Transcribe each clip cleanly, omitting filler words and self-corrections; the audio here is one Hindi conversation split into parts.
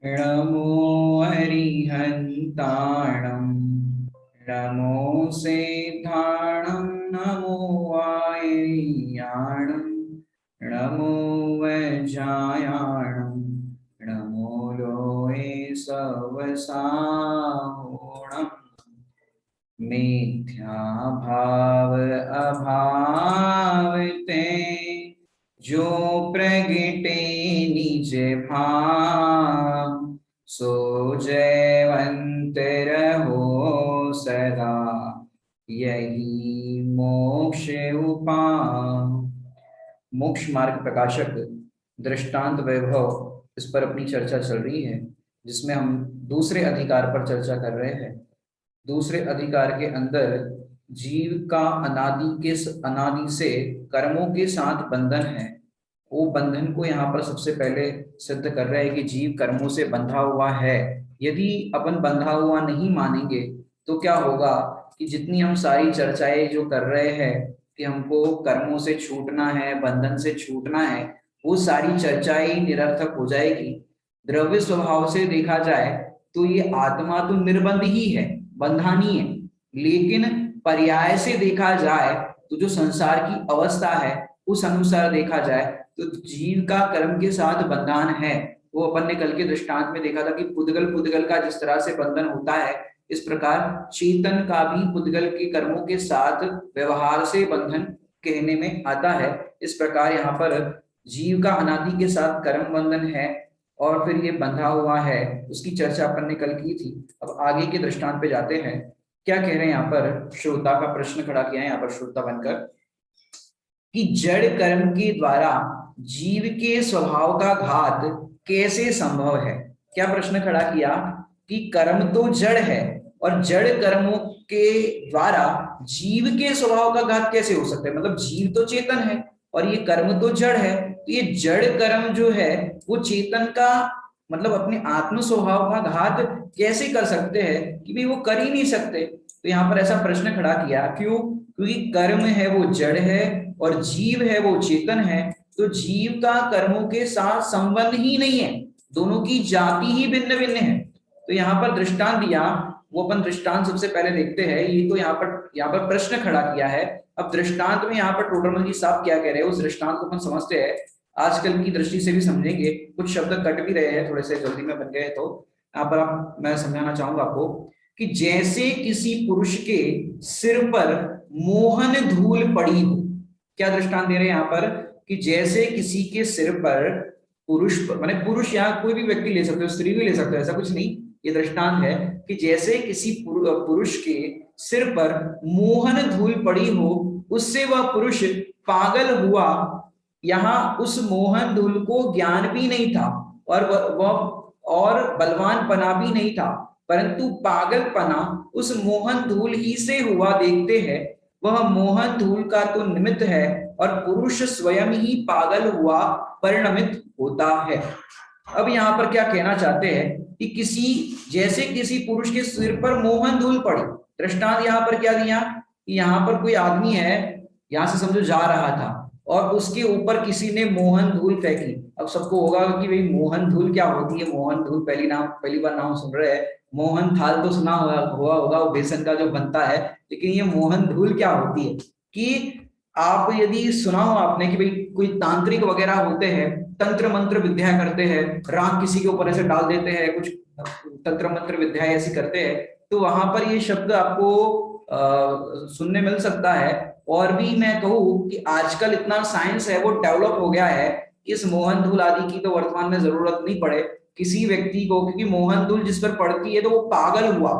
नमो अरिहन्ताणं नमो सिद्धाणं नमो वायुयाणं नमो वज्रायाणं नमो लोये सवसाहोणम् मिथ्या भाव अभावते जो प्रगटे निज भाव सो जयवंत रहो सदा यही मोक्ष उपाय। मोक्ष मार्ग प्रकाशक दृष्टांत वैभव इस पर अपनी चर्चा चल रही है, जिसमें हम दूसरे अधिकार पर चर्चा कर रहे हैं। दूसरे अधिकार के अंदर जीव का अनादि से कर्मों के साथ बंधन है। वो बंधन को यहाँ पर सबसे पहले सिद्ध कर रहा है कि जीव कर्मों से बंधा हुआ है। यदि अपन बंधा हुआ नहीं मानेंगे तो क्या होगा कि जितनी हम सारी चर्चाएं जो कर रहे हैं कि हमको कर्मों से छूटना है, बंधन से छूटना है, वो सारी चर्चाएं निरर्थक हो जाएगी। द्रव्य स्वभाव से देखा जाए तो ये आत्मा तो निर्बंध ही है, बंधानी है। लेकिन पर्याय से देखा जाए तो जो संसार की अवस्था है उस अनुसार देखा जाए तो जीव का कर्म के साथ बंधन है। वो अपन ने कल के दृष्टांत में देखा था कि पुद्गल पुद्गल का जिस तरह से बंधन होता है, इस प्रकार चेतन का भी पुद्गल के कर्मों के साथ व्यवहार से बंधन कहने में आता है। इस प्रकार यहाँ पर जीव का अनादि के साथ कर्म बंधन है और फिर ये बंधा हुआ है, उसकी चर्चा अपन ने कल की थी। अब आगे के दृष्टांत पे जाते हैं। क्या कह रहे हैं यहाँ पर, श्रोता का प्रश्न खड़ा किया है यहाँ पर श्रोता बनकर कि जड़ कर्म के द्वारा जीव के स्वभाव का घात कैसे संभव है। क्या प्रश्न खड़ा किया कि कर्म तो जड़ है और जड़ कर्मों के द्वारा जीव के स्वभाव का घात कैसे हो सकता है। मतलब जीव तो चेतन है और ये कर्म तो जड़ है, तो ये जड़ कर्म जो है वो चेतन का मतलब अपने आत्म स्वभाव का घात कैसे कर सकते हैं कि भाई वो कर ही नहीं सकते। तो यहाँ पर ऐसा प्रश्न खड़ा किया, क्यों? क्योंकि कर्म है वो जड़ है और जीव है वो चेतन है, तो जीव का कर्मों के साथ संबंध ही नहीं है, दोनों की जाति ही भिन्न भिन्न है। तो यहाँ पर दृष्टांत दिया, वो अपन दृष्टांत सबसे पहले देखते हैं। ये तो यहाँ पर प्रश्न खड़ा किया है। अब दृष्टांत में यहाँ पर टोडरमल जी साहब क्या कह रहे हैं उस दृष्टांत को अपन समझते हैं, आजकल की दृष्टि से भी समझेंगे। कुछ शब्द कट भी रहे हैं, थोड़े से जल्दी में बन गए, तो यहाँ पर मैं समझाना चाहूंगा आपको कि जैसे किसी पुरुष के सिर पर मोहन धूल पड़ी हो। क्या दृष्टांत दे रहे हैं यहाँ पर कि जैसे किसी के सिर पर पुरुष पर, माने पुरुष यहाँ कोई भी व्यक्ति ले सकते हो, स्त्री भी ले सकते हो, ऐसा कुछ नहीं। ये दृष्टांत है कि जैसे किसी पुरुष के सिर पर मोहन धूल पड़ी हो, उससे वह पुरुष पागल हुआ। यहाँ उस मोहन धूल को ज्ञान भी नहीं था और वह और बलवान पना भी नहीं था, परंतु पागलपना उस मोहन धूल ही से हुआ। देखते हैं वह मोहन धूल का तो निमित्त है और पुरुष स्वयं ही पागल हुआ परिणमित होता है। अब यहाँ पर क्या कहना चाहते हैं कि जैसे किसी पुरुष के सिर पर मोहन धूल पड़ी। दृष्टांत यहाँ पर क्या दिया कि यहाँ पर कोई आदमी है, यहाँ से समझो जा रहा था और उसके ऊपर किसी ने मोहन धूल फेंकी। अब सबको होगा कि भाई मोहन धूल क्या होती है, मोहन धूल पहली बार नाम सुन रहे हैं। मोहन थाल तो सुना हुआ होगा, वो बेसन का जो बनता है, लेकिन ये मोहन धूल क्या होती है कि आप यदि सुना हो आपने कि भाई कोई तांत्रिक वगैरह होते हैं, तंत्र मंत्र विद्या करते हैं, राख किसी के ऊपर ऐसे डाल देते हैं, कुछ तंत्र मंत्र विद्या ऐसी करते हैं, तो वहां पर ये शब्द आपको सुनने मिल सकता है। और भी मैं कहूँ कि आजकल इतना साइंस है वो डेवलप हो गया है कि इस मोहन धूल आदि की तो वर्तमान में जरूरत नहीं पड़े किसी व्यक्ति को, क्योंकि मोहन धूल जिस पर पड़ती है तो वो पागल हुआ,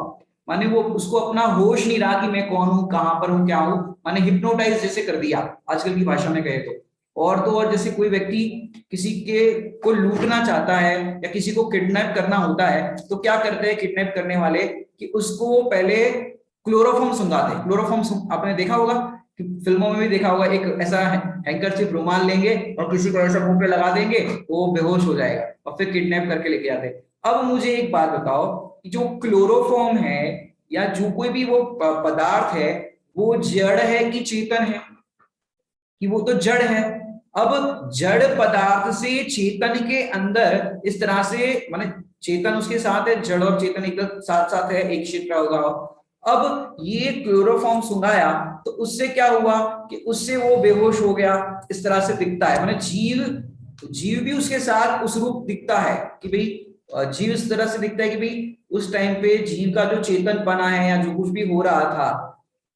माने वो उसको अपना होश नहीं रहा कि मैं कौन हूं, कहां पर हूं, क्या हूं, माने हिप्नोटाइज जैसे कर दिया आजकल की भाषा में कहे तो। और जैसे कोई व्यक्ति किसी के को लूटना चाहता है या किसी को किडनैप करना होता है तो क्या करते हैं किडनैप करने वाले कि उसको पहले क्लोरोफॉर्म सुंघाते हैं। क्लोरोफॉर्म आपने देखा होगा कि फिल्मों में भी देखा होगा, एक ऐसा हैंकरचिप रुमाल लेंगे और किसी को ऐसा मुंह पे लगा देंगे, वो बेहोश हो जाएगा और फिर किडनैप करके लेके आते। अब मुझे एक बात बताओ कि जो क्लोरोफॉर्म है या जो कोई भी वो पदार्थ है, वो जड़ है कि चेतन है? कि वो तो जड़ है। अब जड़ पदार्थ से चेतन के अंदर इस तरह से, माने चेतन उसके साथ है, जड़ और चेतन एक साथ साथ है, एक क्षेत्र होगा। अब ये क्लोरोफॉर्म सुंघाया तो उससे क्या हुआ कि उससे वो बेहोश हो गया, इस तरह से दिखता है। माने जीव भी उसके साथ उस रूप दिखता है कि भाई जीव इस तरह से दिखता है कि भाई उस टाइम पे जीव का जो चेतन बना है या जो कुछ भी हो रहा था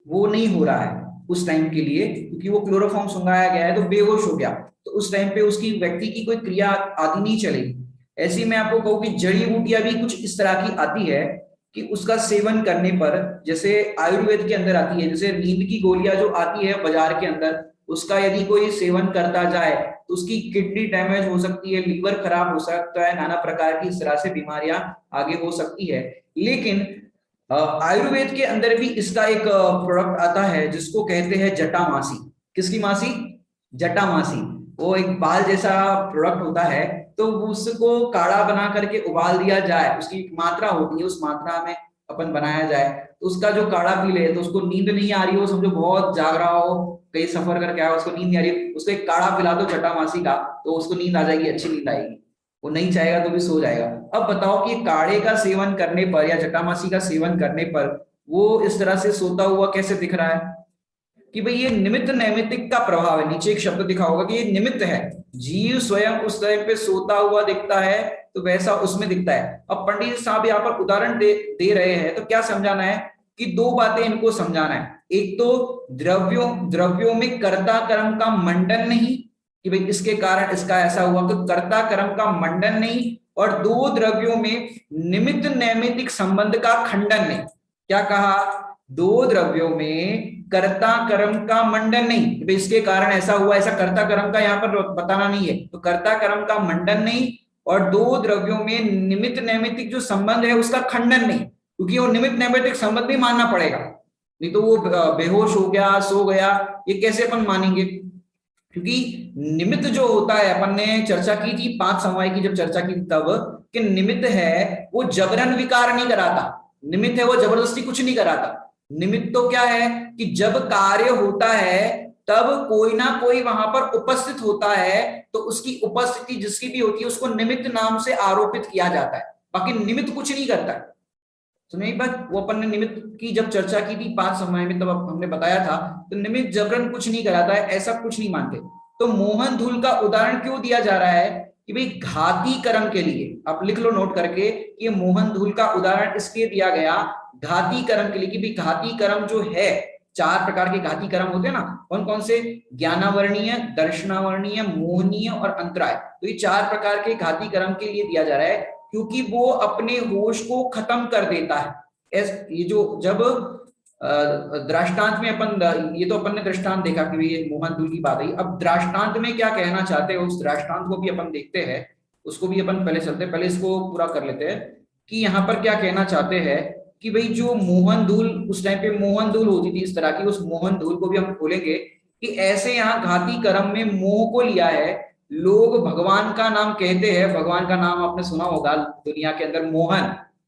वो नहीं हो रहा है उस टाइम के लिए, क्योंकि वो क्लोरोफॉर्म सुंघाया गया है तो बेहोश हो गया। तो उस टाइम पे उसकी व्यक्ति की कोई क्रिया आदि नहीं चलेगी। ऐसी मैं आपको कहूँ कि जड़ी बूटियां भी कुछ इस तरह की आती है कि उसका सेवन करने पर, जैसे आयुर्वेद के अंदर आती है, जैसे नींद की गोलियां जो आती है बाजार के अंदर, उसका यदि कोई सेवन करता जाए तो उसकी किडनी डैमेज हो सकती है, लीवर खराब हो सकता है, नाना प्रकार की इस तरह से बीमारियां आगे हो सकती है। लेकिन आयुर्वेद के अंदर भी इसका एक प्रोडक्ट आता है जिसको कहते हैं जटामासी। किसकी मासी? जटामासी। वो एक बाल जैसा प्रोडक्ट होता है, तो उसको काढ़ा बना करके उबाल दिया जाए, उसकी एक मात्रा होती है, उस मात्रा में अपन बनाया जाए तो उसका जो काढ़ा पी ले, तो उसको नींद नहीं आ रही हो, समझो बहुत जाग रहा हो, कहीं सफर करके आया, उसको नींद नहीं आ रही है, उसको एक काढ़ा पिला दो जटामासी का, तो उसको नींद आ जाएगी, अच्छी नींद आएगी, वो नहीं चाहेगा तो भी सो जाएगा। अब बताओ कि काढ़े का सेवन करने पर या जटामासी का सेवन करने पर वो इस तरह से सोता हुआ कैसे दिख रहा है कि भाई ये निमित्त नैमित्तिक का प्रभाव है। नीचे एक शब्द दिखा होगा कि ये निमित्त है, जीव स्वयं उस टाइम पे सोता हुआ दिखता है तो वैसा उसमें दिखता है। अब पंडित साहब यहाँ पर उदाहरण दे रहे हैं, तो क्या समझाना है कि दो बातें इनको समझाना है। एक तो द्रव्यों में कर्ता कर्म का मंडन नहीं कि भाई इसके कारण इसका ऐसा हुआ, तो कर्ता कर्म का मंडन नहीं, और दो द्रव्यों में निमित्त नैमित्तिक संबंध का खंडन नहीं। क्या कहा? दो द्रव्यों में कर्ता कर्म का मंडन नहीं, इसके कारण ऐसा हुआ, ऐसा कर्ता कर्म का यहाँ पर बताना नहीं है, तो कर्ता कर्म का मंडन नहीं, और दो द्रव्यों में निमित्त नैमित्तिक जो संबंध है उसका खंडन नहीं, क्योंकि वो निमित्त नैमित्तिक संबंध भी मानना पड़ेगा, नहीं तो वो बेहोश हो गया, सो गया, ये कैसे अपन मानेंगे? क्योंकि निमित्त जो होता है, अपन ने चर्चा की थी 5 समवाय की जब चर्चा की तब, कि निमित्त है वो जबरन विकार नहीं कराता, निमित्त है वो जबरदस्ती कुछ नहीं कराता। निमित्त तो क्या है कि जब कार्य होता है तब कोई ना कोई वहां पर उपस्थित होता है, तो उसकी उपस्थिति जिसकी भी होती है उसको निमित्त नाम से आरोपित किया जाता है, बाकी निमित्त कुछ नहीं करता है। तो नहीं बात, वो अपन ने निमित्त की जब चर्चा की थी 5 समय में, तब हमने बताया था, तो निमित्त जबरन कुछ नहीं कराता है, ऐसा कुछ नहीं मानते। तो मोहन धूल का उदाहरण क्यों दिया जा रहा है कि भाई घाती कर्म के लिए, आप लिख लो नोट करके कि मोहन धूल का उदाहरण इसलिए दिया गया घाती कर्म के लिए कि भाई घाती कर्म जो है, 4 प्रकार के घाती कर्म होते हैं ना, कौन कौन से? ज्ञानावर्णीय, दर्शनावर्णीय, मोहनीय और अंतराय। तो ये 4 प्रकार के घाती कर्म के लिए दिया जा रहा है, क्योंकि वो अपने होश को खत्म कर देता है। ये जो जब दृष्टांत में अपन, ये तो अपन ने दृष्टांत देखा कि ये मोहन धूल की बात है, अब दृष्टांत में क्या कहना चाहते हैं उस दृष्टांत को भी अपन देखते हैं, उसको भी अपन पहले चलते हैं, पहले इसको पूरा कर लेते हैं कि यहाँ पर क्या कहना चाहते हैं कि भाई जो मोहन धूल, उस टाइम पे मोहन धूल होती थी इस तरह की, उस मोहन धूल को भी हम खोलेंगे कि ऐसे यहाँ घाती कर्म में मोह को लिया है। लोग भगवान का नाम कहते हैं, भगवान का नाम आपने सुना होगा दुनिया के अंदर, मोहन,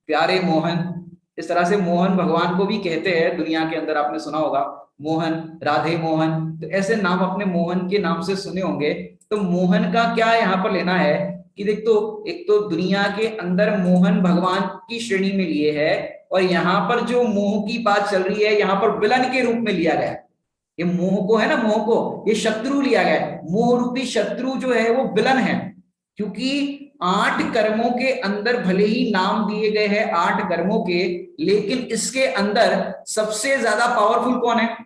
प्यारे मोहन, इस तरह से मोहन भगवान को भी कहते हैं दुनिया के अंदर, आपने सुना होगा मोहन, राधे मोहन, तो ऐसे नाम अपने मोहन के नाम से सुने होंगे। तो मोहन का क्या यहाँ पर लेना है कि देख, तो एक तो दुनिया के अंदर मोहन भगवान की श्रेणी में लिए है, और यहाँ पर जो मोह की बात चल रही है यहाँ पर विलन के रूप में लिया गया। ये मोह को है ना, मोह को ये शत्रु लिया गया है, मोह रूपी शत्रु जो है वो विलन है, क्योंकि 8 कर्मों के अंदर भले ही नाम दिए गए हैं 8 कर्मों के, लेकिन इसके अंदर सबसे ज्यादा पावरफुल कौन है?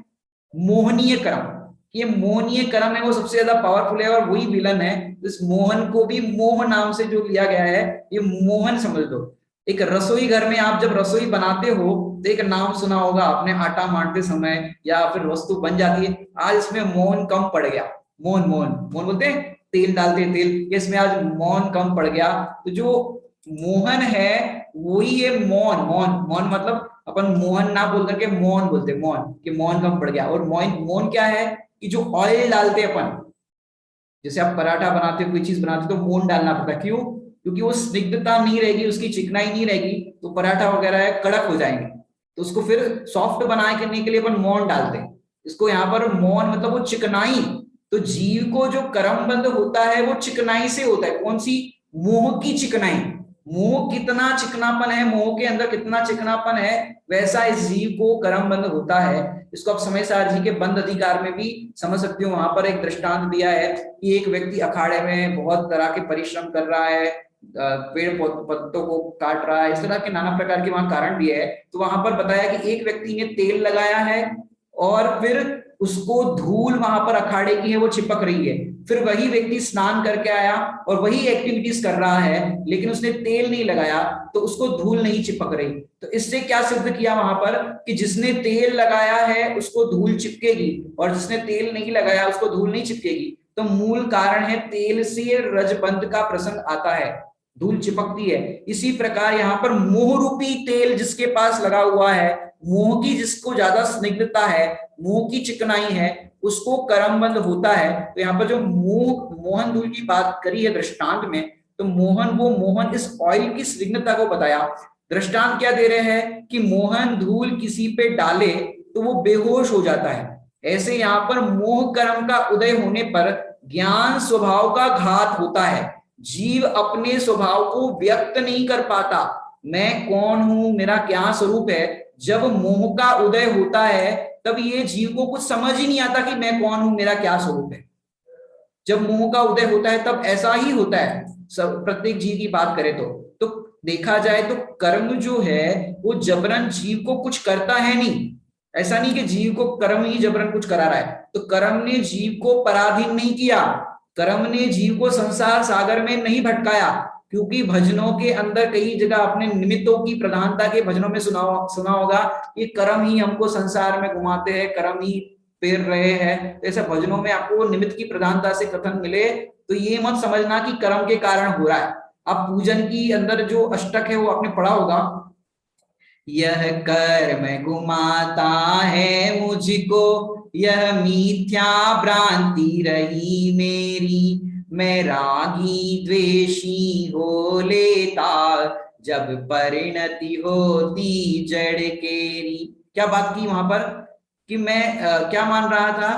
मोहनीय कर्म। ये मोहनीय कर्म है वो सबसे ज्यादा पावरफुल है और वही विलन है। इस मोहन को भी मोह नाम से जो लिया गया है, ये मोहन समझ लो। एक रसोई घर में आप जब रसोई बनाते हो तो एक नाम सुना होगा आपने, आटा मारते समय या फिर वस्तु बन जाती है, आज इसमें मोहन कम पड़ गया, मोहन मोहन मोहन बोलते हैं, तेल डालते हैं तेल, इसमें आज मोहन कम पड़ गया। तो जो मोहन है वही है मौन। मौन मौन मतलब अपन मोहन ना बोल करके मौन बोलते, मौन, कि मौन कम पड़ गया। और मौन मौन क्या है कि जो ऑयल डालते अपन, जैसे आप पराठा बनाते हो, कोई चीज बनाते हो तो मोहन डालना पड़ता है, क्यों? क्योंकि वो स्निग्धता नहीं रहेगी, उसकी चिकनाई नहीं रहेगी, तो पराठा वगैरह है कड़क हो जाएंगे, तो उसको फिर सॉफ्ट बनाए करने के लिए अपन मोहन डालते हैं। इसको यहाँ पर मोहन मतलब वो चिकनाई, तो जीव को जो कर्म बंध होता है वो चिकनाई से होता है। कौन सी? मोह की चिकनाई। मोह कितना चिकनापन है, मोह के अंदर कितना चिकनापन है, वैसा इस जीव को कर्म बंध होता है। इसको आप समय सार जी के बंध अधिकार में भी समझ सकते हो। वहां पर एक दृष्टांत दिया है कि एक व्यक्ति अखाड़े में बहुत तरह के परिश्रम कर रहा है, पेड़ पत्तों को काट रहा है, इस तरह के नाना प्रकार के वहां कारण दिए है। तो वहां पर बताया कि एक व्यक्ति ने तेल लगाया है और फिर उसको धूल वहां पर अखाड़े की है वो चिपक रही है। फिर वही व्यक्ति स्नान करके आया और वही एक्टिविटीज कर रहा है, लेकिन उसने तेल नहीं लगाया तो उसको धूल नहीं चिपक रही। तो इससे क्या सिद्ध किया वहां पर कि जिसने तेल लगाया है उसको धूल चिपकेगी और जिसने तेल नहीं लगाया उसको धूल नहीं चिपकेगी। तो मूल कारण है तेल से रजबंध का प्रसंग आता है, धूल चिपकती है। इसी प्रकार यहाँ पर मोह रूपी तेल जिसके पास लगा हुआ है, मोह की जिसको ज्यादा स्निग्धता है, मोह की चिकनाई है, उसको कर्मबंध होता है। तो यहाँ पर जो मोहन धूल की बात करी है दृष्टांत में, तो मोहन इस ऑयल की स्निग्धता को बताया। दृष्टांत क्या दे रहे हैं कि मोहन धूल किसी पे डाले तो वो बेहोश हो जाता है। ऐसे यहाँ पर मोह कर्म का उदय होने पर ज्ञान स्वभाव का घात होता है। जीव अपने स्वभाव को व्यक्त नहीं कर पाता, मैं कौन हूं, मेरा क्या स्वरूप है। जब मोह का उदय होता है तब ये जीव को कुछ समझ ही नहीं आता कि मैं कौन हूं, मेरा क्या स्वरूप है। जब मोह का उदय होता है तब ऐसा ही होता है। सब प्रत्येक जीव की बात करें तो देखा जाए तो कर्म जो है वो जबरन जीव को कुछ करता है नहीं। ऐसा नहीं कि जीव को कर्म ही जबरन कुछ करा रहा है। तो कर्म ने जीव को पराधीन नहीं किया, कर्म ने जीव को संसार सागर में नहीं भटकाया। क्योंकि भजनों के अंदर कई जगह आपने निमित्तों की प्रधानता के भजनों में सुना होगा कि कर्म ही हमको संसार में घुमाते हैं, कर्म ही पेर रहे हैं। ऐसे भजनों में आपको निमित्त की प्रधानता से कथन मिले तो ये मत समझना कि कर्म के कारण हो रहा है। अब पूजन की अंदर जो अष्टक है वो आपने पढ़ा होगा, यह कर्म घुमाता है मुझको, यह मिथ्या भ्रांति रही मेरी, मैं रागी द्वेषी हो लेता, जब परिणति होती जड़ केरी। क्या बात की वहां पर कि मैं क्या मान रहा था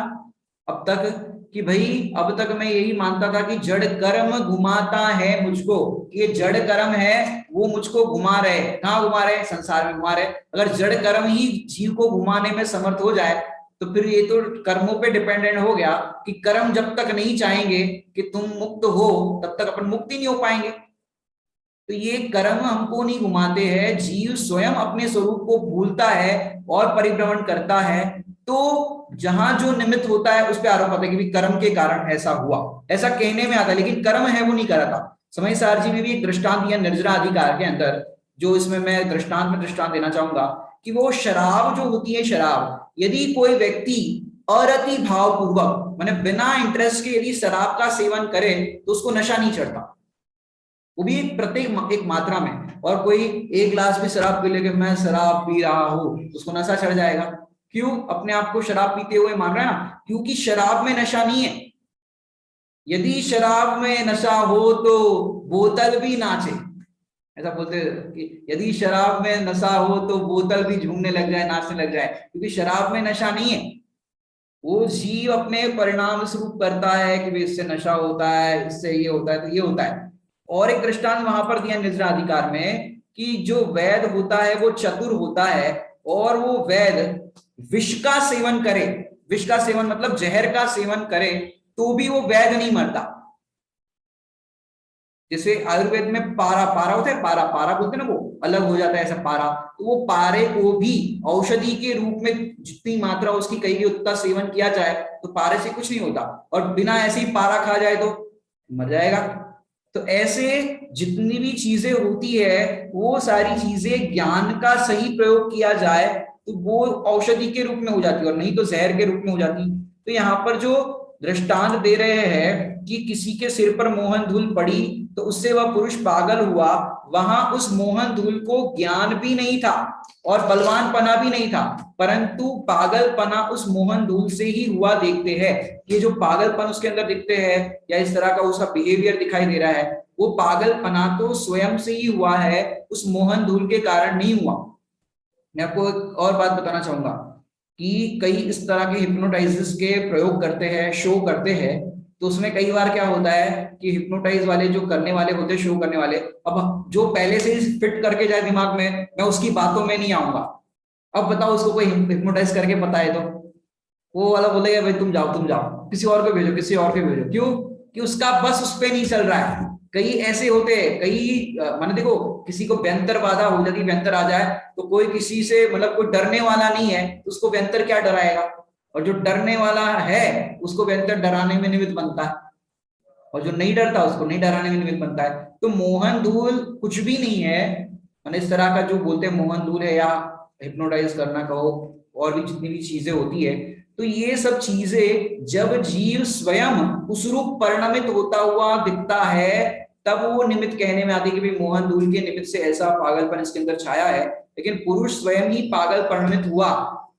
अब तक कि भाई अब तक मैं यही मानता था कि जड़ कर्म घुमाता है मुझको, ये जड़ कर्म है वो मुझको घुमा रहे। कहाँ घुमा रहे? संसार में घुमा रहे। अगर जड़ कर्म ही जीव को घुमाने में समर्थ हो जाए तो फिर ये तो कर्मों पे डिपेंडेंट हो गया कि कर्म जब तक नहीं चाहेंगे कि तुम मुक्त हो तब तक अपन मुक्त ही नहीं हो पाएंगे। तो ये कर्म हमको नहीं घुमाते हैं, जीव स्वयं अपने स्वरूप को भूलता है और परिभ्रमण करता है। तो जहां जो निमित्त होता है उस पर आरोप आता है कि कर्म के कारण ऐसा हुआ, ऐसा कहने में आता है, लेकिन कर्म है वो नहीं करा था। समय सार जी में भी एक दृष्टांत दिया निर्जरा अधिकार के अंदर, जो इसमें मैं दृष्टांत देना चाहूंगा कि वो शराब जो होती है, शराब यदि कोई व्यक्ति अरति भाव पूर्वक माने बिना इंटरेस्ट के यदि शराब का सेवन करे तो उसको नशा नहीं चढ़ता, वो भी प्रत्येक एक मात्रा में। और कोई एक गिलास भी शराब पी लेके मैं शराब पी रहा हूं, उसको नशा चढ़ जाएगा। क्यों? अपने आप को शराब पीते हुए मान रहा है ना, क्योंकि शराब में नशा नहीं है। यदि शराब में नशा हो तो बोतल भी नाचे, ऐसा बोलते कि यदि शराब में नशा हो तो बोतल भी झूमने लग जाए, नाचने लग जाए, क्योंकि शराब में नशा नहीं है। वो जीव अपने परिणाम स्वरूप करता है कि इससे नशा होता है, इससे ये होता है, तो ये होता है। और एक दृष्टांत वहां पर दिया निद्रा अधिकार में कि जो वैद होता है वो चतुर होता है और वो वैद विष का सेवन करे, विष का सेवन मतलब जहर का सेवन करे तो भी वो वैद नहीं मरता। जैसे आयुर्वेद में पारा होता है, पारा बोलते हैं ना, वो अलग हो जाता है ऐसा पारा। तो वो पारे को भी औषधि के रूप में जितनी मात्रा उसकी कही गई उतना सेवन किया जाए तो पारे से कुछ नहीं होता, और बिना ऐसे ही पारा खा जाए तो मर जाएगा। तो ऐसे जितनी भी चीजें होती है वो सारी चीजें ज्ञान का सही प्रयोग किया जाए तो वो औषधि के रूप में हो जाती है और नहीं तो जहर के रूप में हो जाती। तो यहाँ पर जो दृष्टांत दे रहे हैं कि किसी के सिर पर मोहन धूल पड़ी तो उससे वह पुरुष पागल हुआ, वहां उस मोहन धूल को ज्ञान भी नहीं था और बलवानपना भी नहीं था, परंतु पागलपना उस मोहन धूल से ही हुआ देखते हैं। ये जो पागलपन उसके अंदर दिखते हैं या इस तरह का उसका बिहेवियर दिखाई दे रहा है, वो पागलपना तो स्वयं से ही हुआ है, उस मोहन धूल के कारण नहीं हुआ। मैं आपको एक और बात बताना चाहूंगा कि कई इस तरह के हिप्नोटाइजिस के प्रयोग करते हैं, शो करते हैं, तो उसमें कई बार क्या होता है कि हिप्नोटाइज वाले जो करने वाले होते हैं, शो करने वाले, अब जो पहले से ही फिट करके जाए दिमाग में, मैं उसकी बातों में नहीं आऊंगा। अब बताओ उसको कोई हिप्नोटाइज करके पता है तो वो वाला बोलेगा भाई तुम जाओ किसी और को भेजो, किसी और को भेजो। क्यों? कि उसका बस उस पे नहीं चल रहा है। कई ऐसे होते हैं, कई माने देखो, किसी को व्यंतर बाधा हो जाती, व्यंतर आ जाए तो कोई किसी से मतलब कोई डरने वाला नहीं है तो उसको व्यंतर क्या डराएगा, और जो डरने वाला है उसको व्यंतर डराने में निमित्त बनता है, और जो नहीं डरता उसको नहीं डराने में निमित्त बनता है। तो मोहन धूल कुछ भी नहीं है, मैंने इस तरह का जो बोलते हैं मोहन धूल है या हिप्नोटाइज करना कहो, और भी जितनी भी चीजें होती है, तो ये सब चीजें जब जीव स्वयं उस रूप परिणमित होता हुआ दिखता है तब वो निमित्त कहने में आती है कि भाई मोहन धूल के निमित्त से ऐसा पागलपन इसके अंदर छाया है। लेकिन पुरुष स्वयं ही पागल परिणमित हुआ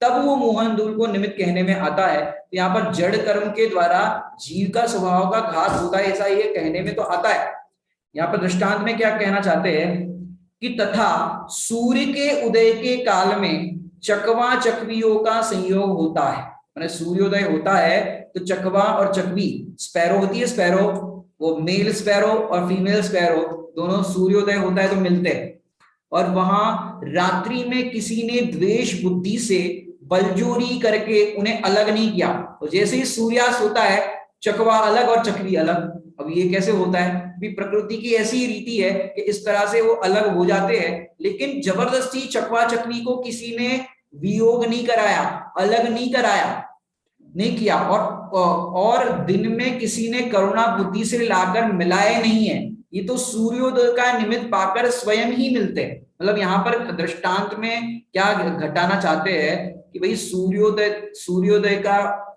तब वो मोहन धूल को निमित्त कहने में आता है। तो यहाँ पर जड़ कर्म के द्वारा जीव का स्वभाव का घात होता है ऐसा ये कहने में तो आता है। यहाँ पर दृष्टांत में क्या कहना चाहते हैं कि तथा सूर्य के उदय के काल में चकवा चकवियों का संयोग होता है। मैंने सूर्योदय होता है तो चकवा और चकवी, स्पैरो होती है, स्पैरो वो मेल स्पैरो और फीमेल स्पैरो दोनों सूर्योदय होता है तो मिलते हैं, और वहां रात्रि में किसी ने द्वेष बुद्धि से बलजोरी करके उन्हें अलग नहीं किया। तो जैसे ही सूर्यास्त होता है चकवा अलग और चकवी अलग। अब ये कैसे होता है? भी प्रकृति की ऐसी रीति है कि इस तरह से वो अलग हो जाते हैं, लेकिन जबरदस्ती चकवा चकवी को किसी ने वियोग नहीं कराया, अलग नहीं कराया, नहीं किया, और दिन में किसी ने करुणा बुद्धि से लाकर मिलाए नहीं है। ये तो सूर्योदय का निमित्त पाकर स्वयं ही मिलते हैं। मतलब यहाँ पर दृष्टांत में क्या घटाना चाहते हैं कि भाई सूर्योदय का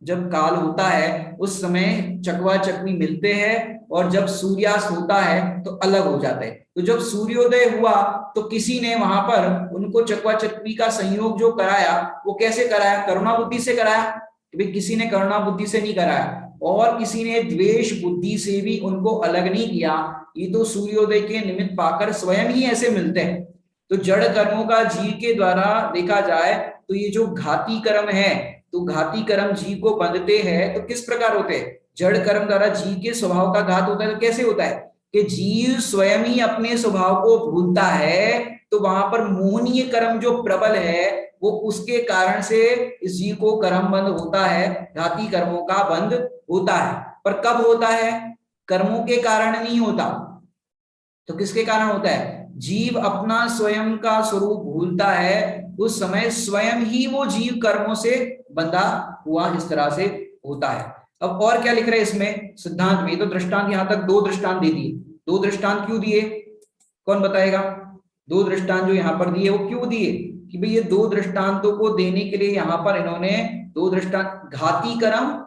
जब काल होता है उस समय चकवा चकवी मिलते हैं, और जब सूर्यास्त होता है तो अलग हो जाते हैं। तो जब सूर्योदय हुआ तो किसी ने वहां पर उनको चकवा चकवी का संयोग जो कराया वो कैसे कराया? करुणा बुद्धि से कराया। भाई किसी ने करुणा बुद्धि से नहीं कराया, और किसी ने द्वेष बुद्धि से भी उनको अलग नहीं किया। ये तो सूर्योदय के निमित्त पाकर स्वयं ही ऐसे मिलते हैं। तो जड़ कर्मों का जीव के द्वारा देखा जाए तो ये जो घाती कर्म है, तो घाती कर्म जीव को बंधते हैं तो किस प्रकार होते हैं? जड़ कर्म द्वारा जीव के स्वभाव का घात होता है। तो कैसे होता है कि जीव स्वयं ही अपने स्वभाव को भूलता है, तो वहां पर मोहनीय कर्म जो प्रबल है वो उसके कारण से इस जीव को कर्म बंध होता है, घाती कर्मों का बंध होता है। पर कब होता है? कर्मों के कारण नहीं होता। तो किसके कारण होता है? जीव अपना स्वयं का स्वरूप भूलता है, उस समय स्वयं ही वो जीव कर्मों से बंधा हुआ इस तरह से होता है। अब और क्या लिख रहे हैं इसमें सिद्धांत में? तो दृष्टांत यहां तक दो दृष्टांत दे दिए। दो दृष्टांत क्यों दिए? कौन बताएगा? दो दृष्टांत जो यहाँ पर दिए वो क्यों दिए? कि भाई ये दो दृष्टांतों को देने के लिए यहाँ पर इन्होंने दो दृष्टांत, घाती कर्म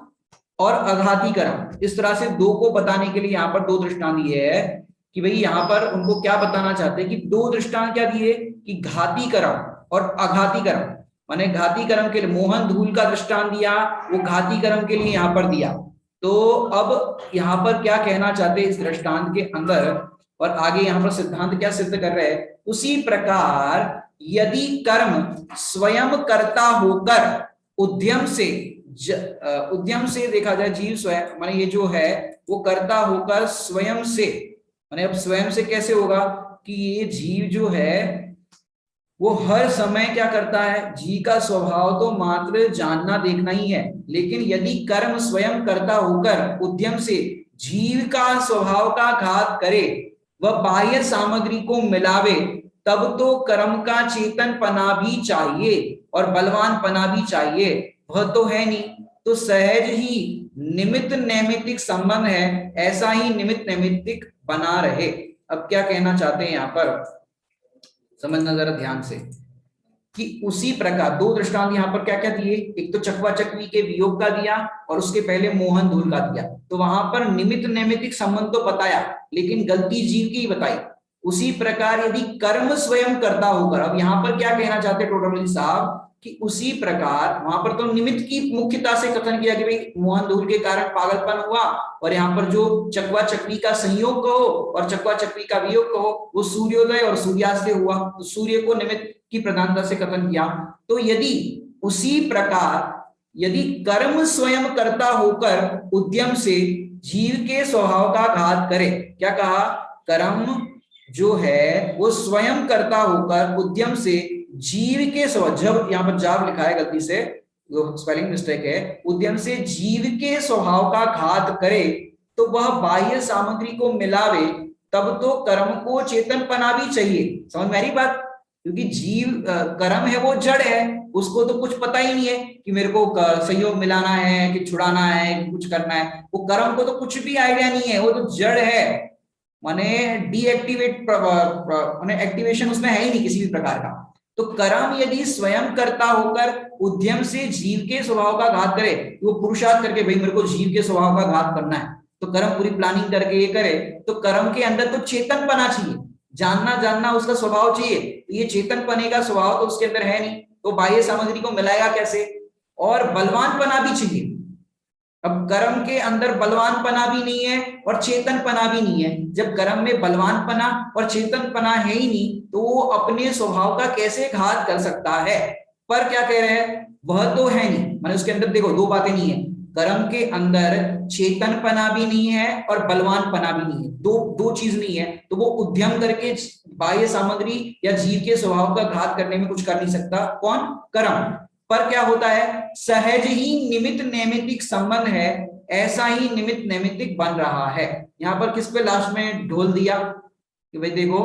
और अघाती कर्म, इस तरह से दो को बताने के लिए यहाँ पर दो दृष्टांत दिए है कि भाई यहाँ पर उनको क्या बताना चाहते हैं कि दो दृष्टांत क्या दिए कि घाती कर्म और अघाती कर्म। माने घाती कर्म के लिए मोहन धूल का दृष्टांत दिया, वो घाती कर्म के लिए यहाँ पर दिया। तो अब यहाँ पर क्या कहना चाहते हैं इस दृष्टांत के अंदर, और आगे यहाँ पर सिद्धांत क्या सिद्ध कर रहे हैं? उसी प्रकार यदि कर्म स्वयं कर्ता होकर उद्यम से देखा जाए, जीव स्वयं माने ये जो है वो कर्ता होकर स्वयं से, माने अब स्वयं से कैसे होगा कि ये जीव जो है वो हर समय क्या करता है? जीव का स्वभाव तो मात्र जानना देखना ही है, लेकिन यदि कर्म स्वयं कर्ता होकर उद्यम से जीव का स्वभाव का घात करे, वह बाह्य सामग्री को मिलावे, तब तो कर्म का चेतन पना भी चाहिए और बलवान पना भी चाहिए। वह तो है नहीं, तो सहज ही निमित्त नैमित्तिक संबंध है, ऐसा ही निमित्त नैमित्तिक बना रहे। अब क्या कहना चाहते हैं यहाँ पर समझना जरा ध्यान से, कि उसी प्रकार दो दृष्टांत यहाँ पर क्या क्या दिए? एक तो चकवा चकवी के वियोग का दिया और उसके पहले मोहन धूल का दिया। तो वहां पर निमित्त नैमित्तिक संबंध तो बताया, लेकिन गलती जीव की बताई। उसी प्रकार यदि कर्म स्वयं करता होकर, अब यहाँ पर क्या कहना चाहते हैं टोटमली साहब कि उसी प्रकार वहां पर तो निमित्त की मुख्यता से कथन किया कि भाई मोहन धूल के कारण पागलपन हुआ, और यहाँ पर जो चकवा चकवी का संयोग कहो और चकवा चकवी का वियोग कहो वो सूर्योदय और सूर्यास्त से हुआ, तो सूर्य को निमित्त की प्रधानता से कथन किया। तो यदि उसी प्रकार यदि कर्म स्वयं कर्ता होकर उद्यम से जीव के स्वभाव का घात करे, क्या कहा, कर्म जो है वो स्वयं कर्ता होकर उद्यम से जीव के स्वभाव, जब यहाँ पर जाब लिखा है गलती से, स्पेलिंग मिस्टेक है, उद्यम से जीव के स्वभाव का घात करे तो वह बाह्य सामग्री को मिलावे, तब तो कर्म को चेतनपना भी चाहिए। समझ में आ रही बात? क्योंकि जीव कर्म है वो जड़ है, उसको तो कुछ पता ही नहीं है कि मेरे को संयोग मिलाना है कि छुड़ाना है कि कुछ करना है, वो कर्म को तो कुछ भी आइडिया नहीं है, वो तो जड़ है, माने डीएक्टिवेट, माने एक्टिवेशन उसमें है ही नहीं किसी भी प्रकार का। तो कर्म यदि स्वयं कर्ता होकर उद्यम से जीव के स्वभाव का घात करे, वो पुरुषार्थ करके भाई मेरे को जीव के स्वभाव का घात करना है, तो कर्म पूरी प्लानिंग करके ये करे, तो कर्म के अंदर तो चेतनपना चाहिए, जानना जानना उसका स्वभाव चाहिए, तो ये चेतनपने का स्वभाव तो उसके अंदर है नहीं, तो बाह्य सामग्री को मिलाएगा कैसे? और बलवानपना भी चाहिए। अब कर्म के अंदर बलवानपना भी नहीं है और चेतनपना भी नहीं है, जब कर्म में बलवानपना और चेतनपना है ही नहीं, तो वो अपने स्वभाव का कैसे घात कर सकता है? पर क्या कह रहे हैं, वह तो है नहीं, माने उसके अंदर देखो दो बातें नहीं है, कर्म के अंदर चेतनपना भी नहीं है और बलवानपना भी नहीं है, दो चीज नहीं है, तो वो उद्यम करके बाह्य सामग्री या जीव के स्वभाव का घात करने में कुछ कर नहीं सकता। कौन? कर्म। पर क्या होता है, सहज ही निमित्त नैमित्तिक संबंध है, ऐसा ही निमित्त नैमित्तिक बन रहा है। यहां पर किस पे लास्ट में ढोल दिया कि भाई देखो,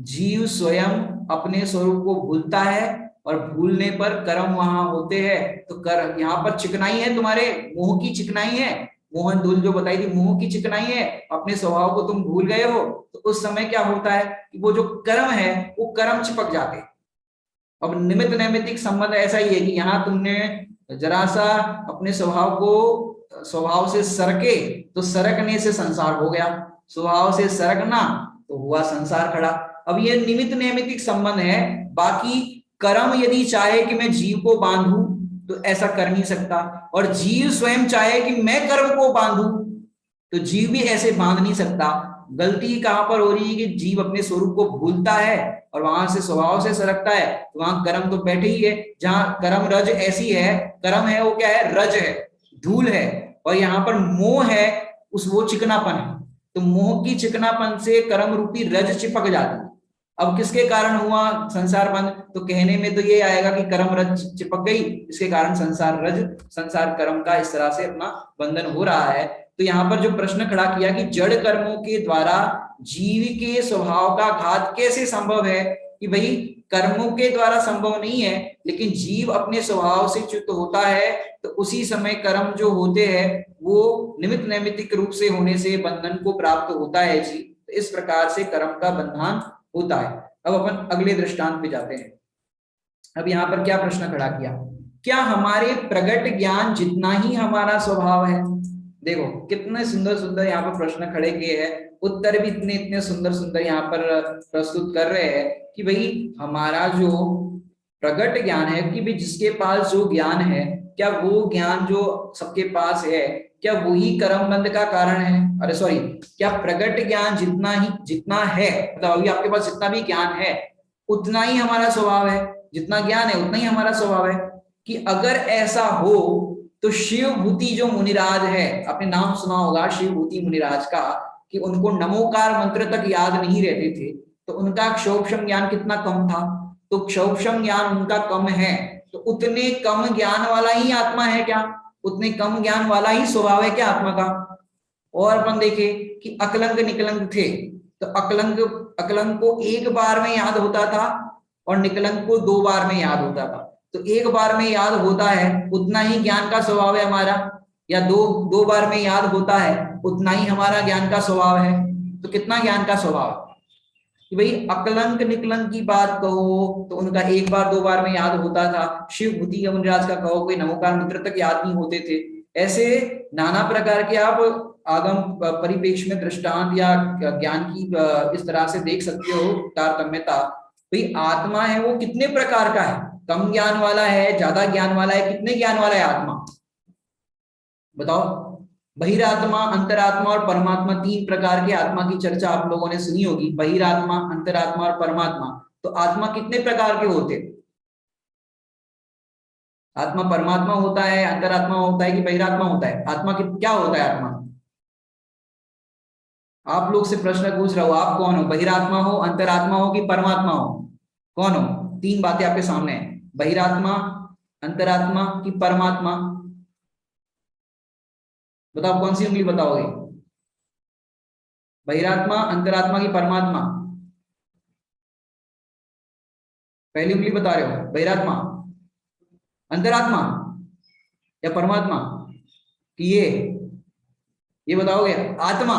जीव स्वयं अपने स्वरूप को भूलता है और भूलने पर कर्म वहां होते हैं, तो कर यहाँ पर चिकनाई है, तुम्हारे मोह की चिकनाई है, मोहन धूल जो बताई थी, मोह की चिकनाई है, अपने स्वभाव को तुम भूल गए हो, तो उस समय क्या होता है कि वो जो कर्म है वो कर्म चिपक जाते हैं। अब निमित्त नैमित्तिक संबंध ऐसा ही है कि यहाँ तुमने जरा सा अपने स्वभाव को स्वभाव से सरके, तो सरकने से संसार हो गया, स्वभाव से सरकना तो हुआ संसार खड़ा। अब ये निमित्त नैमित्तिक संबंध है, बाकी कर्म यदि चाहे कि मैं जीव को बांधू तो ऐसा कर नहीं सकता, और जीव स्वयं चाहे कि मैं कर्म को बांधू तो जीव भी ऐसे बांध नहीं सकता। गलती कहां पर हो रही है कि जीव अपने स्वरूप को भूलता है और वहां से स्वभाव से सरकता है, तो वहां कर्म तो बैठे ही है, जहां कर्म रज ऐसी है, कर्म है वो क्या है, रज है, धूल है, और यहाँ पर मोह है, उस वो चिकनापन है, तो मोह की चिकनापन से कर्म रूपी रज चिपक जाती है। अब किसके कारण हुआ संसार बंध, तो कहने में तो ये आएगा कि कर्म रज चिपक गई, इसके कारण संसार रज, संसार कर्म का इस तरह से अपना बंधन हो रहा है। तो यहाँ पर जो प्रश्न खड़ा किया कि जड़ कर्मों के द्वारा जीव के स्वभाव का घात कैसे संभव है, कि भाई कर्मों के द्वारा संभव नहीं है, लेकिन जीव अपने स्वभाव से च्युत होता है, तो उसी समय कर्म जो होते हैं वो निमित्त नैमित्तिक रूप से होने से बंधन को प्राप्त होता है जी। तो इस प्रकार से कर्म का बंधन होता है। अब अपन अगले दृष्टांत पे जाते हैं। अब यहाँ पर क्या प्रश्न खड़ा किया, क्या हमारे प्रगट ज्ञान जितना ही हमारा स्वभाव है? देखो कितने सुंदर सुंदर यहाँ पर प्रश्न खड़े किए हैं, उत्तर भी इतने इतने सुंदर सुंदर यहाँ पर प्रस्तुत कर रहे हैं कि भाई हमारा जो प्रगट ज्ञान है, कि भाई जिसके पास जो ज्ञान है, क्या वो ज्ञान जो सबके पास है, क्या वही कर्म बंध का कारण है? अरे सॉरी, क्या प्रगट ज्ञान जितना है, मतलब अभी आपके पास जितना भी ज्ञान है उतना ही हमारा स्वभाव है, जितना ज्ञान है उतना ही हमारा स्वभाव है? कि अगर ऐसा हो तो शिव भूति जो मुनिराज है, आपने नाम सुना होगा शिव भूति मुनिराज का, कि उनको नमोकार मंत्र तक याद नहीं रहते थे, तो उनका क्षोभम ज्ञान कितना कम था, तो क्षोभम ज्ञान उनका कम है, तो उतने कम ज्ञान वाला ही आत्मा है क्या? उतने कम ज्ञान वाला ही स्वभाव है क्या आत्मा का? और अपन देखे कि अकलंक निकलंक थे, तो अकलंक को एक बार में याद होता था और निकलंक को 2 बार में याद होता था, तो एक बार में याद होता है उतना ही ज्ञान का स्वभाव है हमारा, या दो बार में याद होता है उतना ही हमारा ज्ञान का स्वभाव है, तो कितना ज्ञान का स्वभाव कि भाई अकलंक निकलंक की बात कहो तो उनका 1 बार 2 बार में याद होता था, शिव भूति मुनिराज का कहो कोई नमोकार मंत्र तक याद नहीं होते थे। ऐसे नाना प्रकार के आप आगम परिपेक्ष में दृष्टांत या ज्ञान की इस तरह से देख सकते हो तारतम्यता। भाई आत्मा है वो कितने प्रकार का है, कम ज्ञान वाला है, ज्यादा ज्ञान वाला है, कितने ज्ञान वाला है आत्मा बताओ? बहिरात्मा, अंतरात्मा और परमात्मा, 3 प्रकार के आत्मा की चर्चा आप लोगों ने सुनी होगी, बहिरात्मा, अंतरात्मा और परमात्मा। तो आत्मा कितने प्रकार के होते? आत्मा परमात्मा होता है, अंतरात्मा होता है कि बहिरात्मा होता है? आत्मा क्या होता है आत्मा? आप लोग से प्रश्न पूछ रहा हूं, आप कौन हो? बहिरात्मा हो, अंतरात्मा हो कि परमात्मा हो? कौन हो? तीन बातें आपके सामने है, बहिरात्मा, अंतरात्मा कि परमात्मा? बताओ कौन सी उंगली बताओगे? बहिरात्मा, अंतरात्मा की परमात्मा? पहली उंगली बता रहे हो, बहिरात्मा, अंतरात्मा या परमात्मा? कि ये बताओगे आत्मा?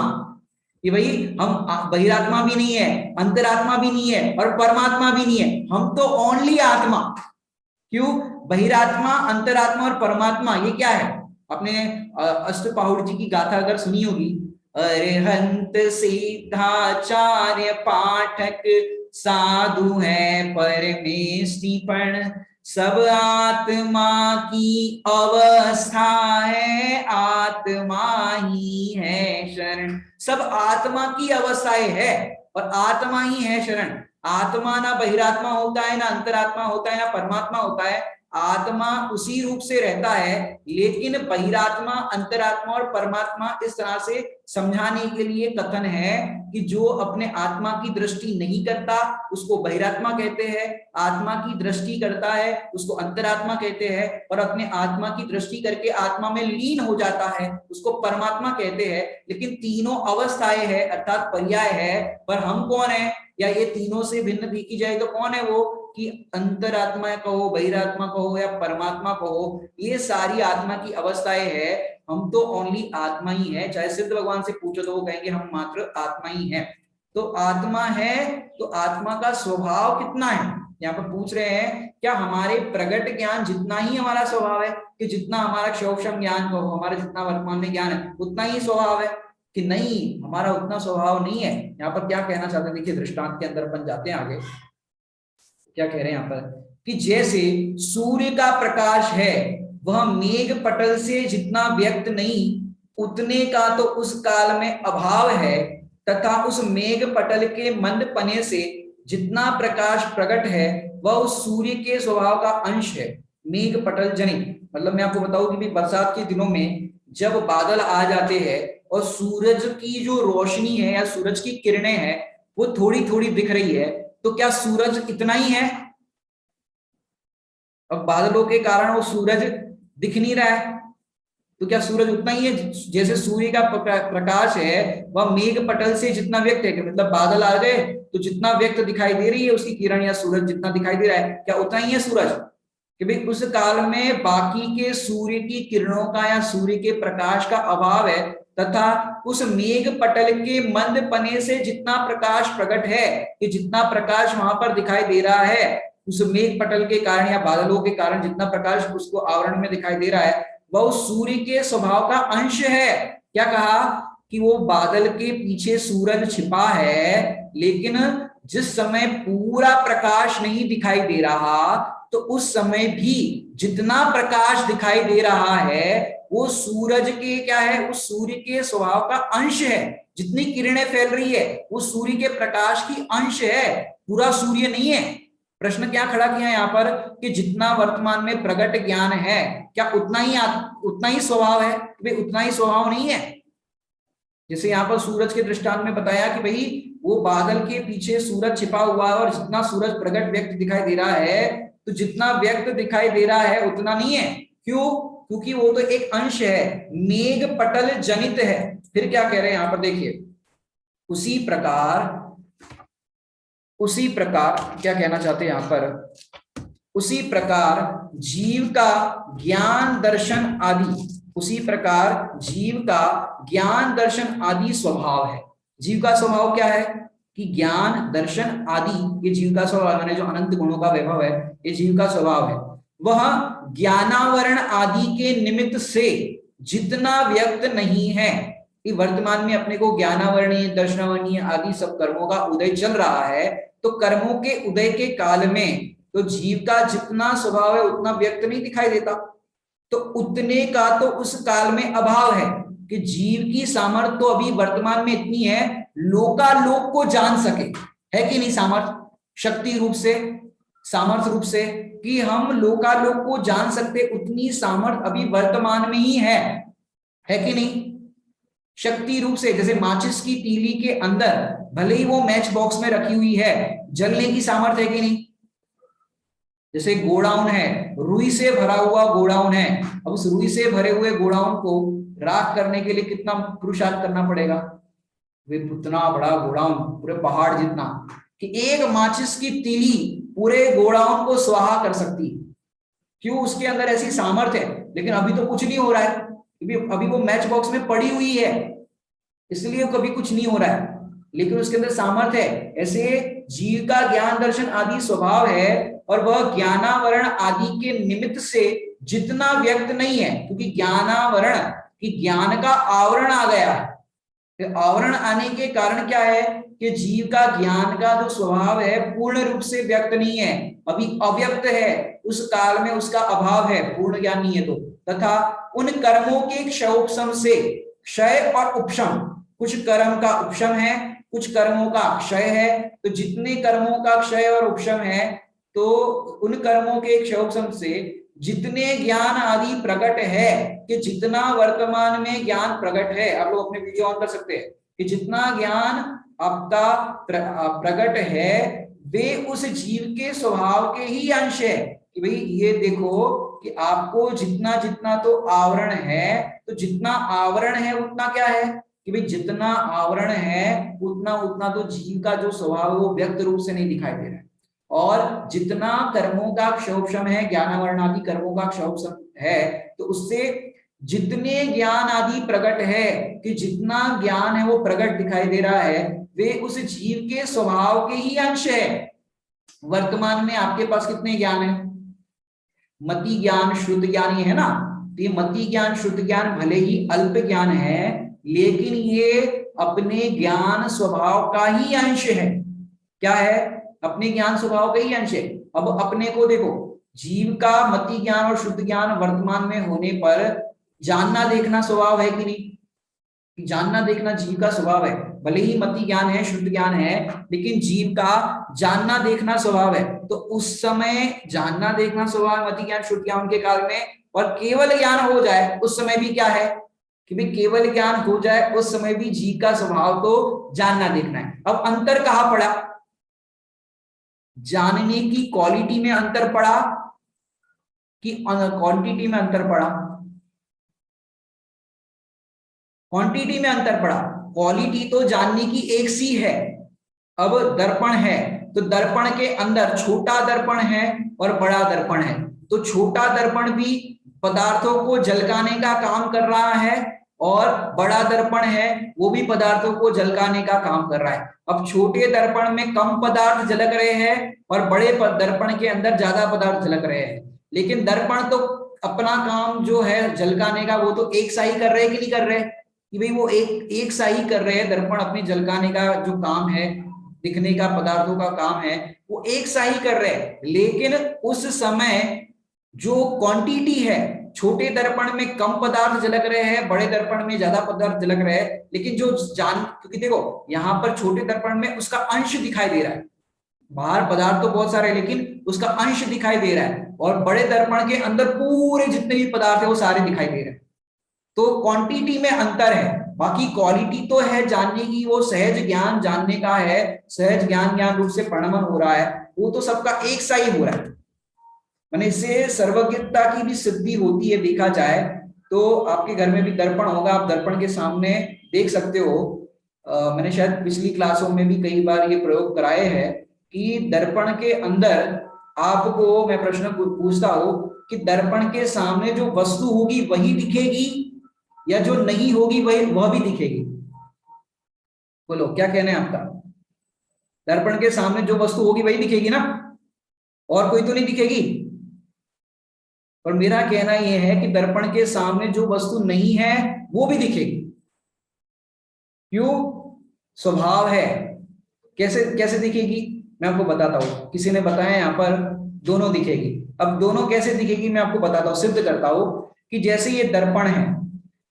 कि भाई हम बहिरात्मा भी नहीं है, अंतरात्मा भी नहीं है और परमात्मा भी नहीं है, हम तो ओनली आत्मा। क्यों? बहिरात्मा, अंतरात्मा और परमात्मा ये क्या है? आपने अष्टपहुड़ जी की गाथा अगर सुनी होगी, अरिहंत सिद्धाचार्य पाठक साधु है परमेष्टिपण, सब आत्मा की अवस्था है, आत्मा ही है शरण। सब आत्मा की अवस्थाएं है और आत्मा ही है शरण। आत्मा ना बहिरात्मा होता है, ना अंतरात्मा होता है, ना परमात्मा होता है। आत्मा उसी रूप से रहता है, लेकिन बहिरात्मा, अंतरात्मा और परमात्मा इस तरह से समझाने के लिए कथन है कि जो अपने आत्मा की दृष्टि नहीं करता उसको बहिरात्मा कहते हैं, आत्मा की दृष्टि करता है उसको अंतरात्मा कहते हैं, और अपने आत्मा की दृष्टि करके आत्मा में लीन हो जाता है उसको परमात्मा कहते हैं। लेकिन तीनों अवस्थाएं है अर्थात पर्याय है, पर हम कौन है या ये तीनों से भिन्न देखी जाए तो कौन है वो? कि अंतरात्मा कहो, बहिरात्मा कहो या परमात्मा कहो, ये सारी आत्मा की अवस्थाएं है। हम तो ओनली आत्मा ही है। चाहे सिद्ध भगवान से पूछो तो वो कहेंगे हम मात्र आत्मा ही है। तो आत्मा है तो आत्मा का स्वभाव कितना है? यहाँ पर पूछ रहे हैं क्या हमारे प्रगट ज्ञान जितना ही हमारा स्वभाव है, कि जितना हमारा क्षोभम ज्ञान कहो, हमारा जितना वर्तमान में ज्ञान है उतना ही स्वभाव है? कि नहीं, हमारा उतना स्वभाव नहीं है। यहाँ पर क्या कहना चाहते हैं, देखिए दृष्टांत के अंदर अपन जाते हैं आगे। क्या कह रहे हैं यहाँ पर कि जैसे सूर्य का प्रकाश है वह मेघ पटल से जितना व्यक्त नहीं उतने का तो उस काल में अभाव है, तथा उस मेघ पटल के मंद पने से जितना प्रकाश प्रकट है वह उस सूर्य के स्वभाव का अंश है, मेघ पटल जनित। मतलब मैं आपको बताऊं कि बरसात के दिनों में जब बादल आ जाते हैं और सूरज की जो रोशनी है या सूरज की किरणें हैं वो थोड़ी थोड़ी दिख रही है, तो क्या सूरज इतना ही है? अब बादलों के कारण वो सूरज दिख नहीं रहा है, तो क्या सूरज उतना ही है? जैसे सूर्य का प्रकाश है वह मेघ पटल से जितना व्यक्त है, मतलब बादल आ गए तो जितना व्यक्त दिखाई दे रही है उसकी किरण या सूरज जितना दिखाई दे रहा है, क्या उतना ही है सूरज? कि भाई उस काल में बाकी के सूर्य की किरणों का या सूर्य के प्रकाश का अभाव है, तथा उस मेघ पटल के मंद पने से जितना प्रकाश प्रकट है, कि जितना प्रकाश वहां पर दिखाई दे रहा है उस मेघ पटल के कारण या बादलों के कारण जितना प्रकाश उसको आवरण में दिखाई दे रहा है वह उस सूर्य के स्वभाव का अंश है। क्या कहा? कि वो बादल के पीछे सूरज छिपा है, लेकिन जिस समय पूरा प्रकाश नहीं दिखाई दे रहा तो उस समय भी जितना प्रकाश दिखाई दे रहा है वो सूरज के क्या है? उस सूर्य के स्वभाव का अंश है। जितनी किरणें फैल रही है वो सूर्य के प्रकाश की अंश है, पूरा सूर्य नहीं है। प्रश्न क्या खड़ा किया यहाँ पर कि जितना वर्तमान में प्रगट ज्ञान है क्या उतना ही स्वभाव है? भाई उतना ही स्वभाव नहीं है। जैसे यहाँ पर सूरज के दृष्टांत में बताया कि भाई वो बादल के पीछे सूरज छिपा हुआ है और जितना सूरज प्रगट व्यक्त दिखाई दे रहा है तो जितना व्यक्त दिखाई दे रहा है उतना नहीं है। क्यों? क्योंकि वो तो एक अंश है, मेघ पटल जनित है। फिर क्या कह रहे हैं यहाँ पर देखिए, उसी प्रकार क्या कहना चाहते हैं यहाँ पर, उसी प्रकार जीव का ज्ञान दर्शन आदि, उसी प्रकार जीव का ज्ञान दर्शन आदि स्वभाव है। जीव का स्वभाव क्या है? कि ज्ञान दर्शन आदि ये जीव का स्वभाव है, जो अनंत गुणों का वैभव है ये जीव का स्वभाव है। वह ज्ञानावरण आदि के निमित्त से जितना व्यक्त नहीं है, कि वर्तमान में अपने को ज्ञानावरणीय दर्शनावरणीय आदि सब कर्मों का उदय चल रहा है, तो कर्मों के उदय के काल में तो जीव का जितना स्वभाव है उतना व्यक्त नहीं दिखाई देता, तो उतने का तो उस काल में अभाव है कि जीव की सामर्थ्य तो अभी वर्तमान में इतनी है लोकालोक को जान सके, है कि नहीं? सामर्थ्य शक्ति रूप से सामर्थ्य रूप से, कि हम लोकालोक को जान सकते, उतनी सामर्थ्य अभी वर्तमान में ही है कि नहीं? शक्ति रूप से, जैसे माचिस की तीली के अंदर भले ही वो मैच बॉक्स में रखी हुई है, जलने की सामर्थ्य है कि नहीं? जैसे गोडाउन है, रुई से भरा हुआ गोडाउन है, अब उस रुई से भरे हुए गोडाउन को राख करने के लिए कितना पुरुषार्थ करना पड़ेगा? वे इतना बड़ा गोडाउन, पूरे पहाड़ जितना, कि एक माचिस की तीली पूरे गोडाउन को स्वाहा कर सकती है। क्यों? उसके अंदर ऐसी सामर्थ्य है। लेकिन अभी तो कुछ नहीं हो रहा है, अभी वो मैच बॉक्स में पड़ी हुई है, इसलिए कभी कुछ नहीं हो रहा है, लेकिन उसके अंदर सामर्थ्य है। ऐसे जीव का ज्ञान दर्शन आदि स्वभाव है, और वह ज्ञानावरण आदि के निमित्त से जितना व्यक्त नहीं है, क्योंकि ज्ञानावरण कि ज्ञान का आवरण आ गया है। आवरण आने के कारण क्या है कि जीव का ज्ञान का जो स्वभाव है पूर्ण रूप से व्यक्त नहीं है, अभी अव्यक्त है, उस काल में उसका अभाव है, पूर्ण ज्ञान नहीं है। तो तथा उन कर्मों के क्षयोपशम से, क्षय और उपशम, कुछ कर्म का उपशम है, कुछ कर्मों का क्षय है। तो जितने कर्मों का क्षय और उपशम है, तो उन कर्मों के क्षयोपशम से जितने ज्ञान आदि प्रकट है, कि जितना वर्तमान में ज्ञान प्रकट है, आप लोग अपने वीडियो ऑन कर सकते हैं, कि जितना ज्ञान आपका प्रकट है वे उस जीव के स्वभाव के ही अंश है। कि भाई ये देखो कि आपको जितना जितना तो आवरण है, तो जितना आवरण है उतना क्या है, कि भाई जितना आवरण है उतना उतना तो जीव का जो स्वभाव है वो व्यक्त रूप से नहीं दिखाई दे रहा है। और जितना कर्मों का क्षयोपशम है, ज्ञानावरण आदि कर्मों का क्षयोपशम है, तो उससे जितने ज्ञान आदि प्रकट है, कि जितना ज्ञान है वो प्रकट दिखाई दे रहा है, वे उस जीव के स्वभाव के ही अंश है। वर्तमान में आपके पास कितने ज्ञान है? मति ज्ञान, शुद्ध ज्ञान, ये है ना। तो ये मति ज्ञान, शुद्ध ज्ञान भले ही अल्प ज्ञान है, लेकिन ये अपने ज्ञान स्वभाव का ही अंश है। क्या है? अपने ज्ञान स्वभाव का ही अंश है। अब अपने को देखो, जीव का मति ज्ञान और शुद्ध ज्ञान वर्तमान में होने पर जानना देखना स्वभाव है कि नहीं? जानना देखना जीव का स्वभाव है। भले ही मति ज्ञान है, शुद्ध ज्ञान है, लेकिन जीव का जानना देखना स्वभाव है। तो उस समय जानना देखना स्वभाव, मति ज्ञान शुद्ध ज्ञान के काल में, और केवल ज्ञान हो जाए उस समय भी क्या है, कि भाई केवल ज्ञान हो जाए उस समय भी जीव का स्वभाव तो जानना देखना है। अब अंतर कहां पड़ा? जानने की क्वालिटी में अंतर पड़ा कि क्वांटिटी में अंतर पड़ा? क्वांटिटी में अंतर पड़ा। क्वालिटी तो जानने की एक सी है। अब दर्पण है, तो दर्पण के अंदर छोटा दर्पण है और बड़ा दर्पण है। तो छोटा दर्पण भी पदार्थों को झलकाने का काम कर रहा है, और बड़ा दर्पण है वो भी पदार्थों को झलकाने का काम कर रहा है। अब छोटे दर्पण में कम पदार्थ झलक रहे हैं, और बड़े दर्पण के अंदर ज्यादा पदार्थ झलक रहे हैं। लेकिन दर्पण तो अपना काम जो है झलकाने का, वो तो एक सा ही कर रहे हैं कि नहीं कर रहे? कि भाई वो एक सा ही कर रहे हैं। दर्पण अपने झलकाने का जो काम है, दिखने का पदार्थों का काम है, वो एक सा ही कर रहे हैं। लेकिन उस समय जो क्वांटिटी है, छोटे दर्पण में कम पदार्थ झलक रहे हैं, बड़े दर्पण में ज्यादा पदार्थ झलक रहे हैं। लेकिन जो क्योंकि देखो यहां पर छोटे दर्पण में उसका अंश दिखाई दे रहा है, बाहर पदार्थ तो बहुत सारे, लेकिन उसका अंश दिखाई दे रहा है। और बड़े दर्पण के अंदर पूरे जितने भी पदार्थ है वो सारे दिखाई दे रहे हैं। तो क्वांटिटी में अंतर है, बाकी क्वालिटी तो है जानने की, वो सहज ज्ञान जानने का है, सहज ज्ञान ज्ञान रूप से प्रणमन हो रहा है, वो तो सबका एक सा ही हो रहा है। मैंने इससे सर्वज्ञता की भी सिद्धि होती है। देखा जाए तो आपके घर में भी दर्पण होगा, आप दर्पण के सामने देख सकते हो। मैंने शायद पिछली क्लासों में भी कई बार ये प्रयोग कराए हैं कि दर्पण के अंदर आपको मैं प्रश्न पूछता हूं कि दर्पण के सामने जो वस्तु होगी वही दिखेगी, या जो नहीं होगी वह भी दिखेगी? बोलो क्या कहना है आपका? दर्पण के सामने जो वस्तु होगी वही दिखेगी ना, और कोई तो नहीं दिखेगी? पर मेरा कहना यह है कि दर्पण के सामने जो वस्तु नहीं है वो भी दिखेगी। क्यों? स्वभाव है। कैसे कैसे दिखेगी मैं आपको बताता हूं। किसी ने बताया यहां पर दोनों दिखेगी। अब दोनों कैसे दिखेगी मैं आपको बताता हूं, सिद्ध करता हूं कि जैसे ये दर्पण है,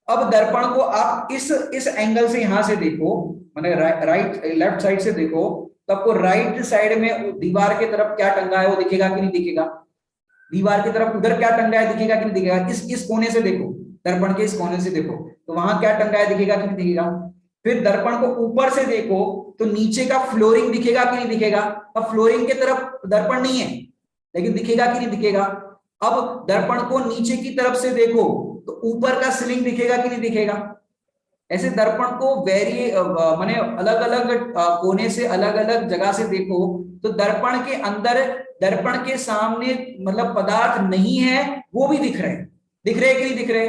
अब दर्पण को आप इस एंगल से यहां से देखो, मैंने राइट लेफ्ट साइड से देखो, तो आपको राइट साइड में दीवार के तरफ क्या टंगा है वो दिखेगा कि नहीं दिखेगा? दीवार की तरफ उधर क्या टंगा है दिखेगा कि नहीं दिखेगा? इस कोने से देखो, दर्पण के इस कोने से देखो, तो वहां क्या टंगा है दिखेगा कि नहीं दिखेगा? फिर दर्पण को ऊपर से देखो तो नीचे का फ्लोरिंग दिखेगा कि नहीं दिखेगा? अब फ्लोरिंग के तरफ दर्पण नहीं है, लेकिन दिखेगा कि नहीं दिखेगा? अब दर्पण को नीचे की तरफ से देखो तो ऊपर का सीलिंग दिखेगा कि नहीं दिखेगा? ऐसे दर्पण को माने अलग अलग कोने से अलग अलग जगह से देखो तो दर्पण के अंदर, दर्पण के सामने मतलब पदार्थ नहीं है वो भी दिख रहे हैं, दिख रहे कि नहीं दिख रहे?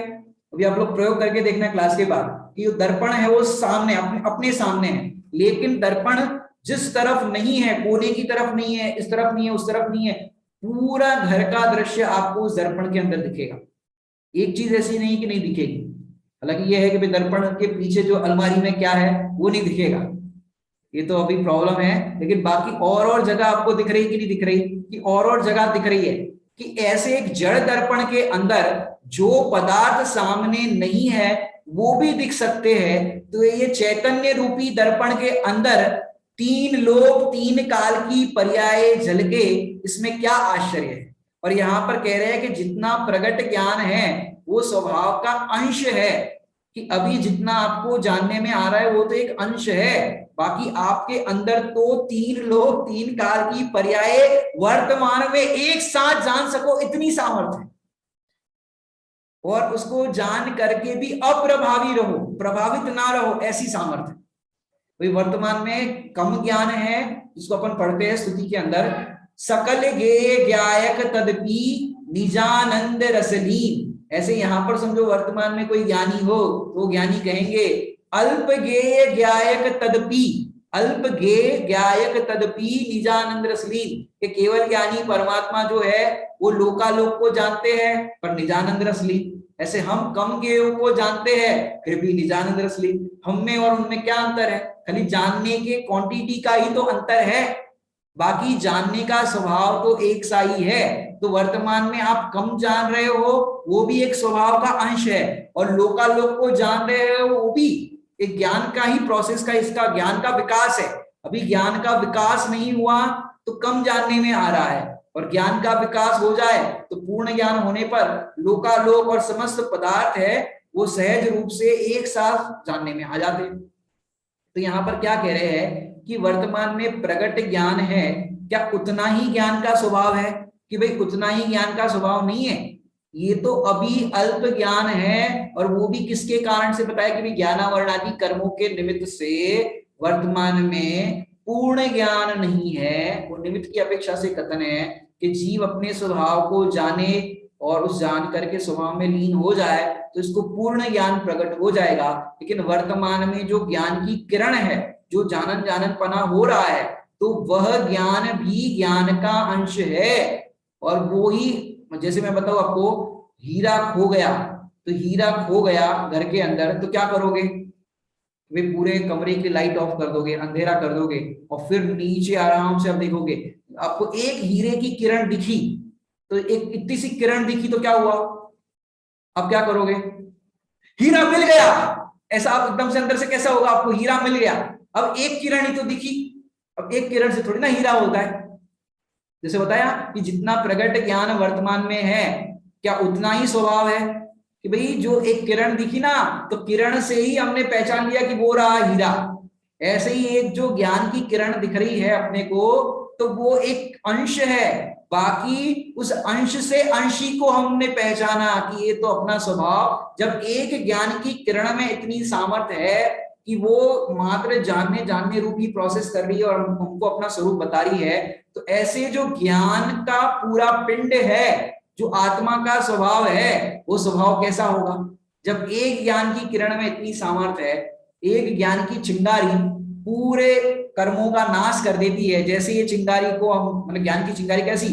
अभी आप लोग प्रयोग करके देखना क्लास के बाद कि जो दर्पण है वो सामने अपने सामने है, लेकिन दर्पण जिस तरफ नहीं है, कोने की तरफ नहीं है, इस तरफ नहीं है, उस तरफ नहीं है, पूरा घर का दृश्य आपको उस दर्पण के अंदर दिखेगा। एक चीज ऐसी नहीं कि नहीं दिखेगी। हालांकि यह है कि दर्पण के पीछे जो अलमारी में क्या है वो नहीं दिखेगा, ये तो अभी प्रॉब्लम है, लेकिन बाकी और जगह आपको दिख रही कि नहीं दिख रही? कि और जगह दिख रही है कि ऐसे एक जड़ दर्पण के अंदर जो पदार्थ सामने नहीं है वो भी दिख सकते हैं। तो ये चैतन्य रूपी दर्पण के अंदर तीन लोक तीन काल की पर्याय झलके, इसमें क्या आश्चर्य है। और यहां पर कह रहे हैं कि जितना प्रगट ज्ञान है वो स्वभाव का अंश है, कि अभी जितना आपको जानने में आ रहा है वो तो एक अंश है, बाकी आपके अंदर तो तीन लोक तीन काल की पर्याय वर्तमान में एक साथ जान सको इतनी सामर्थ्य है, और उसको जान करके भी अप्रभावी रहो, प्रभावित ना रहो, ऐसी सामर्थ्य। वही वर्तमान में कम ज्ञान है जिसको अपन पढ़ते हैं स्तुति के अंदर, सकल गे ज्ञायक तदपि निजानंद रसलीन। ऐसे यहां पर समझो वर्तमान में कोई ज्ञानी हो तो ज्ञानी कहेंगे अल्प गेय ज्ञायक तदपि, अल्प गेय ज्ञायक तदपि निजानंद रसलीन, कि केवल ज्ञानी परमात्मा जो है वो लोकालोक को जानते हैं पर निजानंद रसलीन। ऐसे हम कम गेयों को जानते हैं फिर भी निजानंद रसलीन। हम में और उनमें क्या अंतर है? खाली जानने के क्वांटिटी का ही तो अंतर है, बाकी जानने का स्वभाव तो एक सा ही है। तो वर्तमान में आप कम जान रहे हो वो भी एक स्वभाव का अंश है, और लोकालोक को जान रहे हो वो भी एक ज्ञान का ही प्रोसेस का, इसका ज्ञान का विकास है। अभी ज्ञान का विकास नहीं हुआ तो कम जानने में आ रहा है, और ज्ञान का विकास हो जाए तो पूर्ण ज्ञान होने पर लोकालोक और समस्त पदार्थ है वो सहज रूप से एक साथ जानने में आ जाते हैं। तो यहाँ पर क्या कह रहे हैं कि वर्तमान में प्रगट ज्ञान है, क्या उतना ही ज्ञान का स्वभाव है? कि भाई उतना ही ज्ञान का स्वभाव नहीं है, ये तो अभी अल्प ज्ञान है, और वो भी किसके कारण से बताया कि ज्ञानावरणादि कर्मों के निमित्त से वर्तमान में पूर्ण ज्ञान नहीं है। वो निमित्त की अपेक्षा से कथन है कि जीव अपने स्वभाव को जाने और उस जान करके स्वभाव में लीन हो जाए तो इसको पूर्ण ज्ञान प्रकट हो जाएगा। लेकिन वर्तमान में जो ज्ञान की किरण है, जो जानन जानन पना हो रहा है, तो वह ज्ञान भी ज्ञान का अंश है। और वो ही, जैसे मैं बताऊं आपको, हीरा खो गया तो हीरा खो गया घर के अंदर तो क्या करोगे? वे पूरे कमरे की लाइट ऑफ कर दोगे, अंधेरा कर दोगे, और फिर नीचे आराम से आप देखोगे आपको एक हीरे की किरण दिखी, तो एक इतनी सी किरण दिखी तो क्या हुआ? अब क्या करोगे? हीरा मिल गया, ऐसा आप एकदम से अंदर से कैसा होगा? आपको हीरा मिल गया, अब एक किरण ही तो दिखी, अब एक किरण से थोड़ी ना हीरा होता है। जैसे बताया कि जितना प्रगट ज्ञान वर्तमान में है क्या उतना ही स्वभाव है कि भाई जो एक किरण दिखी ना तो किरण से ही हमने पहचान लिया कि वो रहा हीरा। ऐसे ही एक जो ज्ञान की किरण दिख रही है अपने को तो वो एक अंश है, बाकी उस अंश से अंशी को हमने पहचाना कि ये तो अपना स्वभाव। जब एक ज्ञान की किरण में इतनी सामर्थ्य है कि वो मात्र जानने रूपी प्रोसेस कर रही है और हमको अपना स्वरूप बता रही है, तो ऐसे जो ज्ञान का पूरा पिंड है, जो आत्मा का स्वभाव है, वो स्वभाव कैसा होगा? जब एक ज्ञान की किरण में इतनी सामर्थ्य है, एक ज्ञान की चिंगारी पूरे कर्मों का नाश कर देती है। जैसे ये चिंगारी को हम, मतलब ज्ञान की चिंगारी कैसी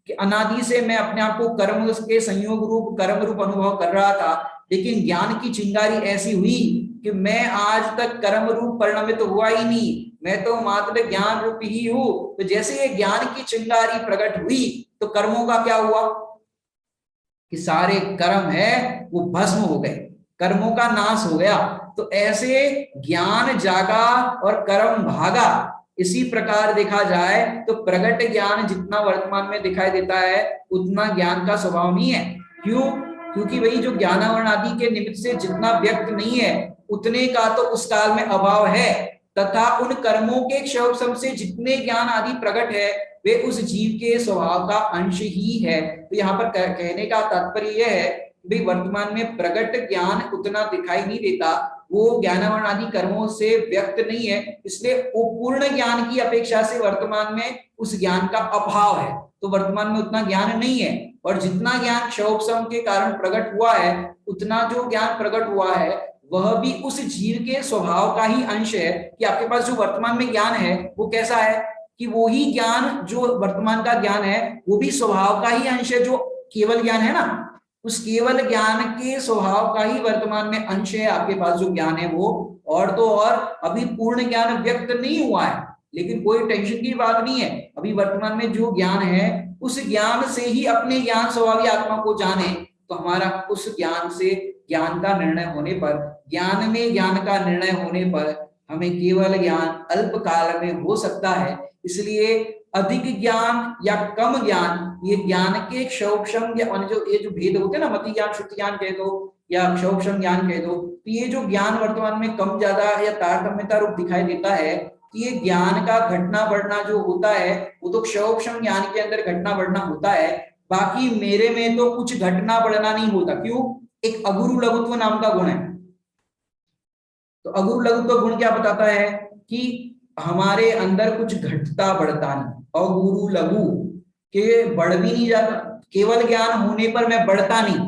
कि अनादि से मैं अपने आप को कर्म के संयोग रूप कर्म रूप अनुभव कर रहा था, लेकिन ज्ञान की चिंगारी ऐसी हुई कि मैं आज तक कर्म रूप परिणमित तो हुआ ही नहीं, मैं तो मात्र ज्ञान रूप ही हूं। तो जैसे ये ज्ञान की चिंगारी प्रकट हुई तो कर्मों का क्या हुआ कि सारे कर्म है वो भस्म हो गए, कर्मों का नाश हो गया। तो ऐसे ज्ञान जागा और कर्म भागा, इसी प्रकार देखा जाए तो प्रगट ज्ञान जितना वर्तमान में दिखाई देता है उतना ज्ञान का स्वभाव नहीं है। क्यों? क्योंकि वही जो ज्ञानावरण आदि के निमित्त से जितना व्यक्त नहीं है उतने का तो उस काल में अभाव है, तथा उन कर्मों के क्षोभसम से जितने ज्ञान आदि प्रकट है वे उस जीव के स्वभाव का अंश ही है। तो यहाँ पर कहने का तात्पर्य यह है भाई वर्तमान में प्रकट ज्ञान उतना दिखाई नहीं देता, वो ज्ञानावरण आदि कर्मों से व्यक्त नहीं है, इसलिए पूर्ण ज्ञान की अपेक्षा से वर्तमान में उस ज्ञान का अभाव है। तो वर्तमान में उतना ज्ञान नहीं है, और जितना ज्ञान क्षोभसम के कारण प्रकट हुआ है उतना जो ज्ञान प्रकट हुआ है वह भी उस जीव के स्वभाव का ही अंश है। कि आपके पास जो वर्तमान में ज्ञान है वो कैसा है कि वो ही ज्ञान जो वर्तमान का ज्ञान है वो भी स्वभाव का ही अंश है। जो केवल ज्ञान है ना, उस केवल ज्ञान के स्वभाव का ही वर्तमान में अंश है आपके पास जो ज्ञान है वो। और तो और अभी पूर्ण ज्ञान व्यक्त नहीं हुआ है, लेकिन कोई टेंशन की बात नहीं है। अभी वर्तमान में जो ज्ञान है उस ज्ञान से ही अपने ज्ञान स्वभावी आत्मा को जाने, तो हमारा उस ज्ञान से ज्ञान का निर्णय होने पर, ज्ञान में ज्ञान का निर्णय होने पर हमें केवल ज्ञान अल्प काल में हो सकता है। इसलिए अधिक ज्ञान या कम ज्ञान, ये ज्ञान के क्षोभसम या जो ये जो भेद होते हैं ना, मति ज्ञान श्रुति ज्ञान कह दो या क्षोभसम ज्ञान कह दो, तो ये जो ज्ञान वर्तमान में कम ज्यादा या तारतम्यता रूप दिखाई देता है, ये ज्ञान का घटना बढ़ना जो होता है वो तो क्षोभसम ज्ञान के अंदर घटना बढ़ना होता है। बाकी मेरे में तो कुछ घटना बढ़ना नहीं होता। क्यों? एक अगुरु लघुत्व नाम का गुण है। तो अगुरु लघुत्व गुण क्या बताता है कि हमारे अंदर कुछ घटता बढ़ता नहीं। अगुरु लघु के बढ़ भी नहीं जाता, केवल ज्ञान होने पर मैं बढ़ता नहीं,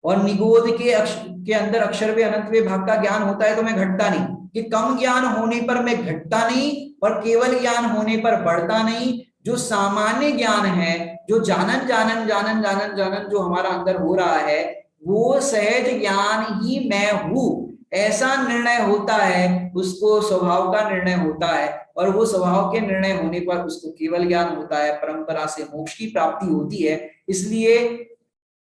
और निगोध के अंदर अक्षर वे अनंत वे भाग का ज्ञान होता है तो मैं घटता नहीं। कि कम ज्ञान होने पर मैं घटता नहीं और केवल ज्ञान होने पर बढ़ता नहीं। जो सामान्य ज्ञान है, जो जानन जानन जानन जानन जानन जो हमारा अंदर हो रहा है वो सहज ज्ञान ही मैं हूं, ऐसा निर्णय होता है, उसको स्वभाव का निर्णय होता है। और वो स्वभाव के निर्णय होने पर उसको केवल ज्ञान होता है, परंपरा से मोक्ष की प्राप्ति होती है। इसलिए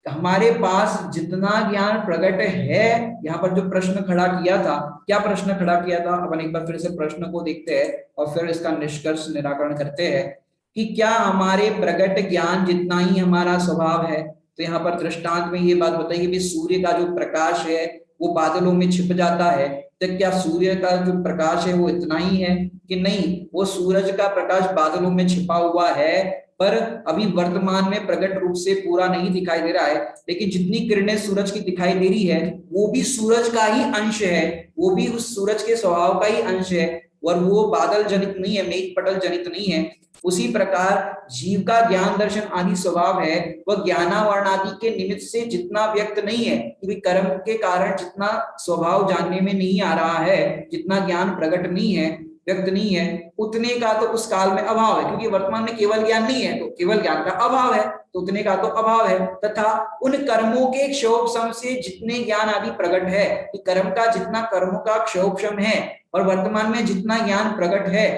हमारे पास जितना ज्ञान प्रकट है, यहाँ पर जो प्रश्न खड़ा किया था, क्या प्रश्न खड़ा किया था, अपन एक बार फिर से प्रश्न को देखते हैं और फिर इसका निष्कर्ष निराकरण करते हैं कि क्या हमारे प्रकट ज्ञान जितना ही हमारा स्वभाव है। तो यहाँ पर दृष्टांत में ये बात बताइए कि सूर्य का जो प्रकाश है वो बादलों में छिप जाता है, तो क्या सूर्य का जो प्रकाश है वो इतना ही है कि नहीं, वो सूरज का प्रकाश बादलों में छिपा हुआ है पर अभी वर्तमान में प्रकट रूप से पूरा नहीं दिखाई दे रहा है। लेकिन जितनी किरणें सूरज की दिखाई दे रही है वो भी सूरज का ही अंश है, वो भी उस सूरज के स्वभाव का ही अंश है, और वो बादल जनित नहीं है, मेघ पटल जनित नहीं है। उसी प्रकार जीव का ज्ञान दर्शन आदि स्वभाव है वह ज्ञानावरण आदि के निमित्त से जितना व्यक्त नहीं है, क्योंकि कर्म के कारण जितना स्वभाव जानने में नहीं आ रहा है, जितना ज्ञान प्रकट नहीं है, व्यक्त नहीं है, उतने का तो उस काल में अभाव है। क्योंकि वर्तमान में केवल ज्ञान नहीं है तो केवल ज्ञान का अभाव है, तो उतने का तो अभाव है। तथा उन कर्मों के क्षोभसम से जितने ज्ञान आदि प्रकट है, कि कर्म का जितना कर्मों का क्षोभसम है और वर्तमान में जितना ज्ञान प्रकट है,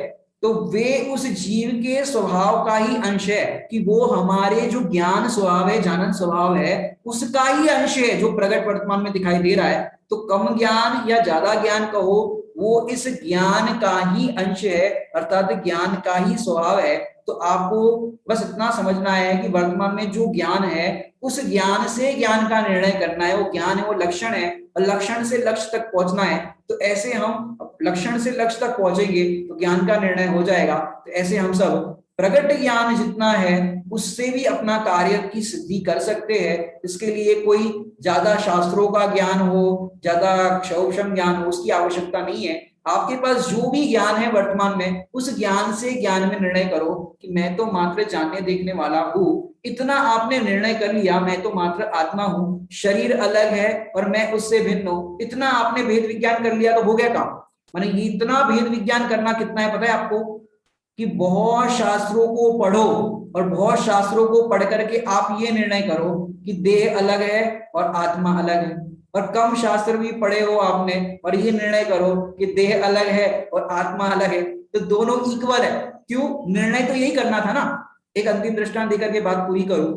तो वे उस जीव के स्वभाव का ही अंश है। कि वो हमारे जो ज्ञान स्वभाव है, जानन स्वभाव है, उसका ही अंश है जो प्रकट वर्तमान में दिखाई दे रहा है। तो कम ज्ञान या ज्यादा ज्ञान कहो, वो इस ज्ञान का ही अंश है, अर्थात ज्ञान का ही स्वभाव है। तो आपको बस इतना समझना है कि वर्तमान में जो ज्ञान है उस ज्ञान से ज्ञान का निर्णय करना है। वो ज्ञान है, वो लक्षण है, और लक्षण से लक्ष्य तक पहुंचना है। तो ऐसे हम लक्षण से लक्ष्य तक पहुंचेंगे तो ज्ञान का निर्णय हो जाएगा। तो ऐसे हम सब प्रगट ज्ञान जितना है उससे भी अपना कार्य की सिद्धि कर सकते हैं। इसके लिए कोई ज्यादा शास्त्रों का ज्ञान हो, ज्यादा क्षौषम ज्ञान हो, उसकी आवश्यकता नहीं है। आपके पास जो भी ज्ञान है वर्तमान में, उस ज्ञान से ज्ञान में निर्णय करो कि मैं तो मात्र जानने देखने वाला हूँ। इतना आपने निर्णय कर लिया, मैं तो मात्र आत्मा हूँ, शरीर अलग है और मैं उससे भिन्न हूँ, इतना आपने भेद विज्ञान कर लिया तो हो गया काम। माने ये इतना भेद विज्ञान करना कितना है पता है आपको, कि बहुत शास्त्रों को पढ़ो और बहुत शास्त्रों को पढ़ करके आप ये निर्णय करो कि देह अलग है और आत्मा अलग है। और कम शास्त्र भी पढ़े हो आपने और ये निर्णय करो कि देह अलग है और आत्मा अलग है, तो दोनों इक्वल है। क्यों? निर्णय तो यही करना था ना। एक अंतिम दृष्टांत देकर के बात पूरी करूं।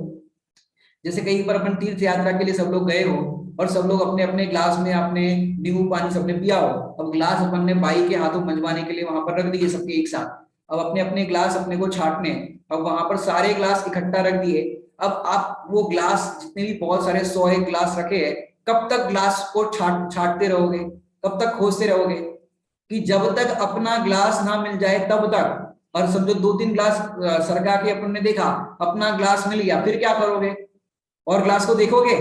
जैसे कहीं पर अपन तीर्थ यात्रा के लिए सब लोग गए हो, और सब लोग अपने अपने ग्लास में अपने नींबू पानी सबने पिया हो। अब ग्लास अपन ने बाई के हाथों मंजवाने के लिए वहां पर रख दिए सबके एक साथ। अब अपने अपने ग्लास अपने को छाटने, अब वहां पर सारे ग्लास इकट्ठा रख दिए। अब आप वो ग्लास जितने भी बहुत सारे 100 ग्लास रखे हैं, कब तक ग्लास को छाटते रहोगे, कब तक खोजते रहोगे? कि जब तक अपना ग्लास ना मिल जाए तब तक। और समझो 2-3 ग्लास सरका के अपन ने देखा, अपना ग्लास मिल गया, फिर क्या करोगे? और ग्लास को देखोगे?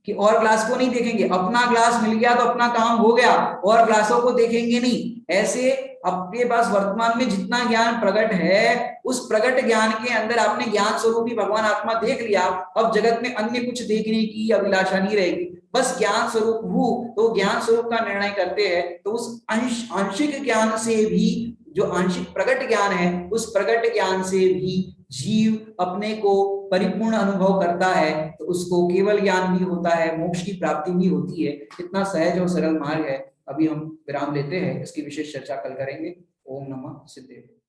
कि और ग्लास को नहीं देखेंगे, अपना ग्लास मिल गया तो अपना काम हो गया, और ग्लासों को देखेंगे नहीं। ऐसे आपके पास वर्तमान में जितना ज्ञान प्रकट है, उस प्रकट ज्ञान के अंदर आपने ज्ञान स्वरूपी भगवान आत्मा देख लिया। अब जगत में अन्य कुछ देखने की अभिलाषा नहीं रहेगी, बस ज्ञान स्वरूप हूँ। तो ज्ञान स्वरूप का निर्णय करते हैं, तो उस आंशिक ज्ञान से भी, जो आंशिक प्रकट ज्ञान है, उस प्रकट ज्ञान से भी जीव अपने को परिपूर्ण अनुभव करता है, तो उसको केवल ज्ञान भी होता है, मोक्ष की प्राप्ति भी होती है। इतना सहज और सरल मार्ग है। अभी हम विराम लेते हैं, इसकी विशेष चर्चा कल करेंगे। ओम नमः सिद्धेश्वराय।